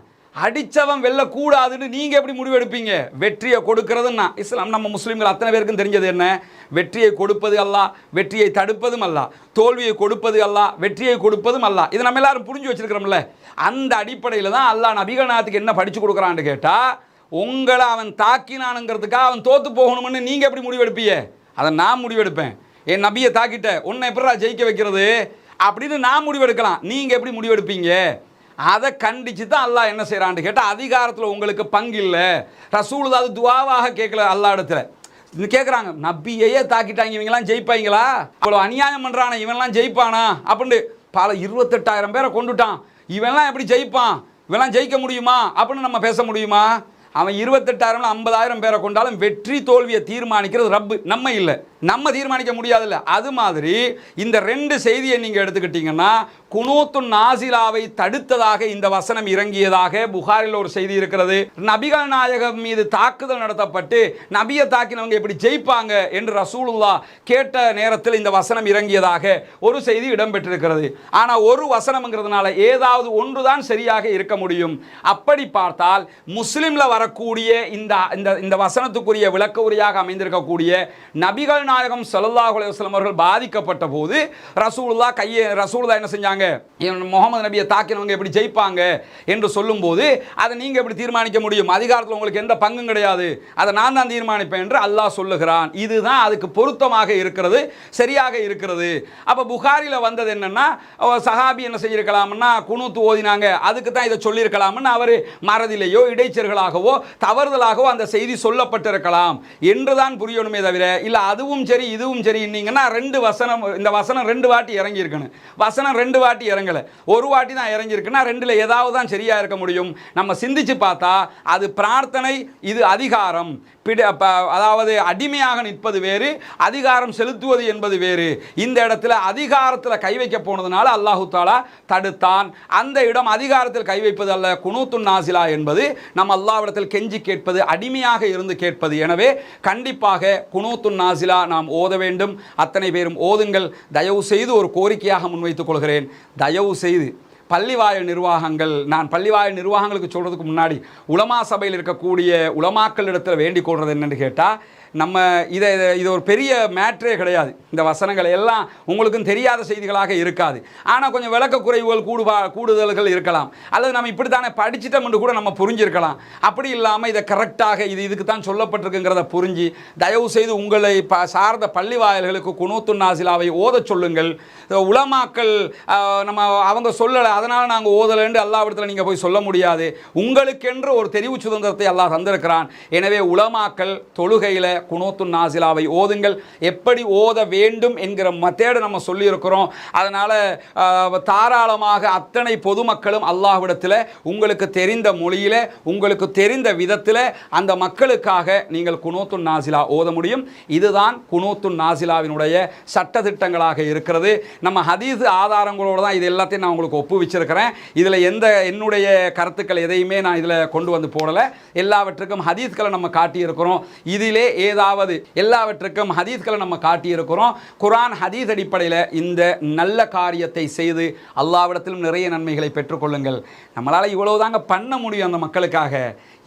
அடித்தவன் வெல்லக்கூடாதுன்னு நீங்கள் எப்படி முடிவெடுப்பீங்க? வெற்றியை கொடுக்கறதுன்னா இஸ்லாம் நம்ம முஸ்லீம்கள் அத்தனை பேருக்கும் தெரிஞ்சது என்ன? வெற்றியை கொடுப்பது அல்லாஹ், வெற்றியை தடுப்பதும் அல்லாஹ், தோல்வியை கொடுப்பது அல்லாஹ், வெற்றியை கொடுப்பதும் அல்லாஹ். இதை நம்ம எல்லாரும் புரிஞ்சு வச்சிருக்கிறோம்ல. அந்த அடிப்படையில் தான் அல்லாஹ் நபிகள் நாயகத்துக்கு என்ன படித்து கொடுக்குறான்னு கேட்டால், உங்களை அவன் தாக்கினானுங்கிறதுக்காக அவன் தோற்று போகணும்னு நீங்கள் எப்படி முடிவெடுப்பீங்க? அதை நான் முடிவெடுப்பேன். என் நபியை தாக்கிட்ட உன்னை எப்படா ஜெயிக்க வைக்கிறது அப்படின்னு நான் முடிவெடுக்கலாம். நீங்கள் எப்படி முடிவெடுப்பீங்க? அதை கண்டித்து தான் அல்லாஹ் என்ன செய்கிறான்னு கேட்டால், அதிகாரத்தில் உங்களுக்கு பங்கு இல்லை. ரசூலுல்லாஹ் அது துவாவாக கேட்கல, அல்லாஹ் இடத்துல கேட்குறாங்க, நபியையே தாக்கிட்டாங்க, இவங்கெல்லாம் ஜெயிப்பாங்களா? அவ்வளோ அநியாயம் பண்ணுறான, இவன்லாம் ஜெயிப்பானா அப்படின்னு. பல 28,000 பேரை கொண்டுட்டான், இவன்லாம் எப்படி ஜெயிப்பான்? இவெல்லாம் ஜெயிக்க முடியுமா அப்படின்னு நம்ம பேச முடியுமா? அவன் 28,000 50,000 பேரை கொண்டாலும் வெற்றி தோல்வியை தீர்மானிக்கிறது ரப்பு, நம்ம இல்லை. நம்ம தீர்மானிக்க முடியாதுல்ல. அது மாதிரி இந்த ரெண்டு செய்தியை நீங்க எடுத்துக்கிட்டீங்கன்னா, குனூத்துன் நாசிலாவை தடுத்ததாக இந்த வசனம் இறங்கியதாக புகாரில் ஒரு செய்தி இருக்கிறது. நபிகள் நாயகம் மீது தாக்குதல் நடத்தப்பட்டு நபியை தாக்கினவங்க எப்படி ஜெயிப்பாங்க என்று ரசூலுல்லாஹ் கேட்ட நேரத்தில் இந்த வசனம் இறங்கியதாக ஒரு செய்தி இடம்பெற்றிருக்கிறது. ஆனால் ஒரு வசனம்ங்கிறதுனால ஏதாவது ஒன்றுதான் சரியாக இருக்க முடியும். அப்படி பார்த்தால் முஸ்லிம்ல வரக்கூடிய இந்த வசனத்துக்குரிய விளக்க உரையாக அமைந்திருக்கக்கூடிய நபிகள் நாயகம் ஸல்லல்லாஹு அலைஹி வஸல்லம் அவர்கள் பாதிக்கப்பட்ட போது ரசூலுல்லாஹ் என்ன செஞ்சாங்க, முகமது நபியை தாக்கினவங்க எப்படி ஜெயிப்பாங்க என்று சொல்லும்போது அதை நீங்க எப்படி தீர்மானிக்க முடியும், அதிகாரத்தில் உங்களுக்கு எந்த பங்கும் கிடையாது, அதை நான் தான் தீர்மானிப்பேன் என்று அல்லாஹ் சொல்லுகிறான். இதுதான் அதுக்கு பொருத்தமாக இருக்கிறது, சரியாக இருக்கிறது. அப்ப புகாரில வந்தது என்னன்னா, சஹாபி என்ன செய்யிருக்கலாம்னா குனூத் ஓதினாங்க, அதுக்கு தான் இதை சொல்லியிருக்கலாம்னு அவர் மறதிலேயோ இடைச்சர்களாகவோ தவறுதலாகவோ அந்த செய்தி சொல்லப்பட்டிருக்கலாம் என்றுதான் புரியணுமே தவிர, இல்ல அதுவும் சரி இதுவும் சரி இன்னீங்கன்னா இந்த வசனம் ரெண்டு வாட்டி இறங்கி இருக்கணும். வசனம் ரெண்டு வாட்டி இறங்கல, ஒரு வாட்டி தான் இறங்கி இருக்குன்னா ரெண்டுல ஏதாவது தான் சரியா இருக்க முடியும். நம்ம சிந்திச்சு பார்த்தா அது பிரார்த்தனை, இது அதிகாரம். அதாவது அடிமையாக நிற்பது வேறு, அதிகாரம் செலுத்துவது என்பது வேறு. இந்த இடத்துல அதிகாரத்தில் கை வைக்க போனதுனால அல்லாஹு தாலா தடுத்தான். அந்த இடம் அதிகாரத்தில் கை வைப்பது அல்ல, குனூத்துன் நாசிலா என்பது நம்ம அல்லாஹ்விடத்தில் கெஞ்சி கேட்பது, அடிமையாக இருந்து கேட்பது. எனவே கண்டிப்பாக குனூத்துன் நாசிலா நாம் ஓத வேண்டும். அத்தனை பேரும் ஓதுங்கள். தயவு செய்து ஒரு கோரிக்கையாக முன்வைத்துக் கொள்கிறேன், தயவு செய்து பள்ளிவாயல் நிர்வாகங்கள், நான் பள்ளிவாயல் நிர்வாகங்களுக்கு சொல்கிறதுக்கு முன்னாடி உலமா சபையில் இருக்கக்கூடிய உலமாக்களிடத்தில் வேண்டிக் கொள்வது என்னென்னு கேட்டால், நம்ம இது ஒரு பெரிய மேட்ரே கிடையாது. இந்த வசனங்கள் எல்லாம் உங்களுக்கும் தெரியாத செய்திகளாக இருக்காது. ஆனால் கொஞ்சம் விளக்க குறைவுகள் கூடுதல்கள் இருக்கலாம், அல்லது நம்ம இப்படி தானே படிச்சிட்டோம் என்று கூட நம்ம புரிஞ்சிருக்கலாம். அப்படி இல்லாமல் இதை கரெக்டாக இதுக்கு தான் சொல்லப்பட்டிருக்குங்கிறத புரிஞ்சு தயவு செய்து உங்களை சார்ந்த பள்ளி வாயல்களுக்கு குனூத்துன் நாசிலாவை ஓத சொல்லுங்கள். உலமாக்கள் அவங்க சொல்லலை அதனால் நாங்கள் ஓதலைன்னு அல்லாஹ்விடத்தில் நீங்கள் போய் சொல்ல முடியாது. உங்களுக்கென்று ஒரு தெரிவு சுதந்திரத்தை அல்லாஹ் தந்திருக்கிறான். எனவே உலமாக்கள் தொழுகையில் குனூத்துன் நாசிலாவை ஓதுங்கள். எப்படி ஓத வேண்டும் என்கிற மெத்தேடு நம்ம சொல்லியிருக்கிறோம். அதனால் தாராளமாக அத்தனை பொதுமக்களும் அல்லாஹ்விடத்தில் உங்களுக்கு தெரிந்த மொழியில், உங்களுக்கு தெரிந்த விதத்தில் அந்த மக்களுக்காக நீங்கள் குனூத்துன் நாசிலா ஓத முடியும். இதுதான் குனூத்துன் நாசிலாவினுடைய சட்டத்திட்டங்களாக இருக்கிறது. நம்ம ஹதீஸ் ஆதாரங்களோடு தான் இது எல்லாத்தையும் நான் உங்களுக்கு ஒப்புவிச்சிருக்கிறேன். இதில் என்னுடைய கருத்துக்கள் எதையுமே நான் இதில் கொண்டு வந்து போடலை. எல்லாவற்றுக்கும் ஹதீஸ்களை நம்ம காட்டியிருக்கிறோம். இதிலே ஏதாவது எல்லாவற்றுக்கும் ஹதீஸ்களை நம்ம காட்டியிருக்கிறோம். குர்ஆன் ஹதீஸ் அடிப்படையில் இந்த நல்ல காரியத்தை செய்து அல்லாஹ்விடத்திலும் நிறைய நன்மைகளை பெற்றுக்கொள்ளுங்கள். நம்மளால் இவ்வளவு தாங்க பண்ண முடியும் அந்த மக்களுக்காக.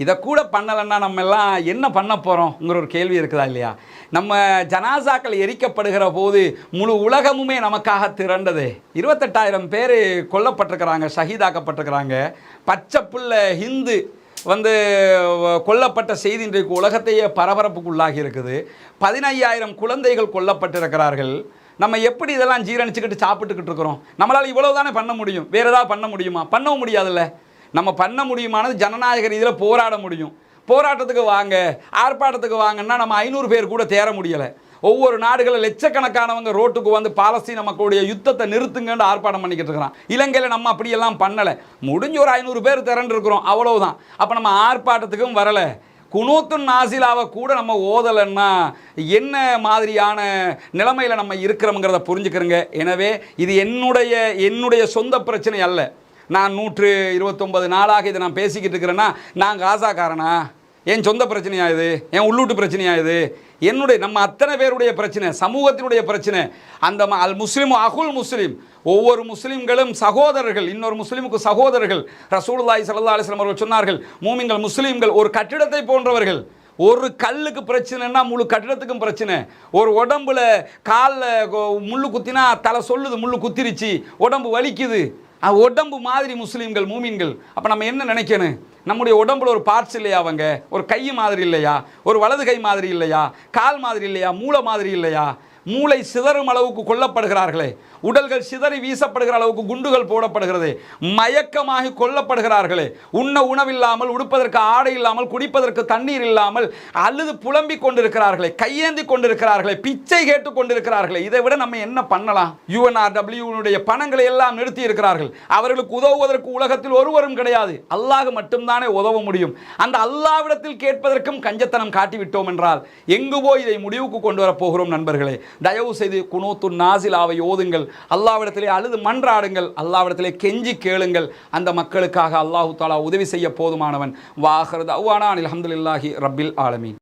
இதை கூட பண்ணலைன்னா நம்ம எல்லாம் என்ன பண்ண போகிறோங்கிற ஒரு கேள்வி இருக்குதா இல்லையா? நம்ம ஜனாசாக்கள் எரிக்கப்படுகிற போது முழு உலகமுமே நமக்காக திரண்டது. 28,000 பேர் கொல்லப்பட்டிருக்கிறாங்க, ஷஹீதாக்கப்பட்டிருக்கிறாங்க. பச்சை புள்ள ஹிந்து கொல்லப்பட்ட செய்தி இன்றைக்கு உலகத்தையே பரபரப்புக்குள்ளாகி இருக்குது. 15,000 குழந்தைகள் கொல்லப்பட்டிருக்கிறார்கள். நம்ம எப்படி இதெல்லாம் ஜீரணிச்சுக்கிட்டு சாப்பிட்டுக்கிட்டு இருக்கிறோம்? நம்மளால் இவ்வளவு தானே பண்ண முடியும். வேறு ஏதாவது பண்ண முடியுமா? பண்ணவும் முடியாதுல்ல. நம்ம பண்ண முடியுமானது ஜனநாயக ரீதியில் போராட முடியும். போராட்டத்துக்கு வாங்க, ஆர்ப்பாட்டத்துக்கு வாங்கன்னா நம்ம 500 பேர் கூட தேர முடியலை. ஒவ்வொரு நாடுகளில் லட்சக்கணக்கானவங்க ரோட்டுக்கு வந்து பாலஸ்தீன மக்களுடைய யுத்தத்தை நிறுத்துங்கன்னு ஆர்ப்பாட்டம் பண்ணிக்கிட்டு இருக்கிறான். இலங்கையில் நம்ம அப்படியெல்லாம் பண்ணலை. முடிஞ்ச ஒரு 500 பேர் திரண்டு இருக்கிறோம், அவ்வளவுதான். அப்போ நம்ம ஆர்ப்பாட்டத்துக்கும் வரலை. குனூத்துன் நாசிலாவை கூட நம்ம ஓதலைன்னா என்ன மாதிரியான நிலைமையில் நம்ம இருக்கிறோங்கிறத புரிஞ்சுக்கிறோங்க. எனவே இது என்னுடைய சொந்த பிரச்சனை அல்ல. நான் 129 நாளாக இதை நான் பேசிக்கிட்டு இருக்கிறேன்னா நான் காசாக்காரனா? என் சொந்த பிரச்சனையா இது? என் உள்ளூட்டு பிரச்சனையா இது? நம்ம அத்தனை பேருடைய பிரச்சனை, சமூகத்தினுடைய பிரச்சனை. அந்த அல் முஸ்லிம் அகுல் முஸ்லிம், ஒவ்வொரு முஸ்லிம்களும் சகோதரர்கள், இன்னொரு முஸ்லிமுக்கு சகோதரர்கள். ரசூலுல்லாஹி ஸல்லல்லாஹு அலைஹி வஸல்லம் அவர்கள் சொன்னார்கள், மூமின்கள் முஸ்லிம்கள் ஒரு கட்டிடத்தை போன்றவர்கள். ஒரு கல்லுக்கு பிரச்சனைன்னா முழு கட்டிடத்துக்கும் பிரச்சனை. ஒரு உடம்புல காலில் முள்ளு குத்தினா தலை சொல்லுது முள்ளு குத்திருச்சு, உடம்பு வலிக்குது. உடம்பு மாதிரி முஸ்லீம்கள் மூமின்கள். அப்போ நம்ம என்ன நினைக்கணும்? நம்முடைய உடம்புல ஒரு பார்ட்ஸ் இல்லையா? அவங்க ஒரு கை மாதிரி இல்லையா? ஒரு வலது கை மாதிரி இல்லையா? கால் மாதிரி இல்லையா? மூளை மாதிரி இல்லையா? மூளை சிதறும் அளவுக்கு கொல்லப்படுகிறார்களே. உடல்கள் சிதறி வீசப்படுகிற அளவுக்கு குண்டுகள் போடப்படுகிறது, மயக்கமாகி கொல்லப்படுகிறார்களே, உண்ண உணவில்லாமல், உடுப்பதற்கு ஆடை இல்லாமல், குடிப்பதற்கு தண்ணீர் இல்லாமல் அழுது புலம்பிக் கொண்டிருக்கிறார்களே, கையேந்தி கொண்டிருக்கிறார்களே, பிச்சை கேட்டுக் கொண்டிருக்கிறார்களே, இதை விட நம்ம என்ன பண்ணலாம்? UNRW பணங்களை எல்லாம் நிறுத்தி இருக்கிறார்கள். அவர்களுக்கு உதவுவதற்கு உலகத்தில் ஒருவரும் கிடையாது, அல்லாஹ் மட்டும்தானே உதவ முடியும். அந்த அல்லாஹ்விடத்தில் கேட்பதற்கும் கஞ்சத்தனம் காட்டிவிட்டோம் என்றால் எங்கு போய் இதை முடிவுக்கு கொண்டு வரப் போகிறோம்? நண்பர்களே, தயவு செய்து குனூத்து நாசிலாவை ஓதுங்கள், அல்லாஹ்விடத்திலே அழுது மன்றாடுங்கள், அல்லாஹ்விடத்திலே கெஞ்சி கேளுங்கள். அந்த மக்களுக்காக அல்லாஹு தஆலா உதவி செய்ய போதுமானவன். வாஹிரு தஅவானா அல்ஹம்துலில்லாஹி ரப்பில் ஆலமீன்.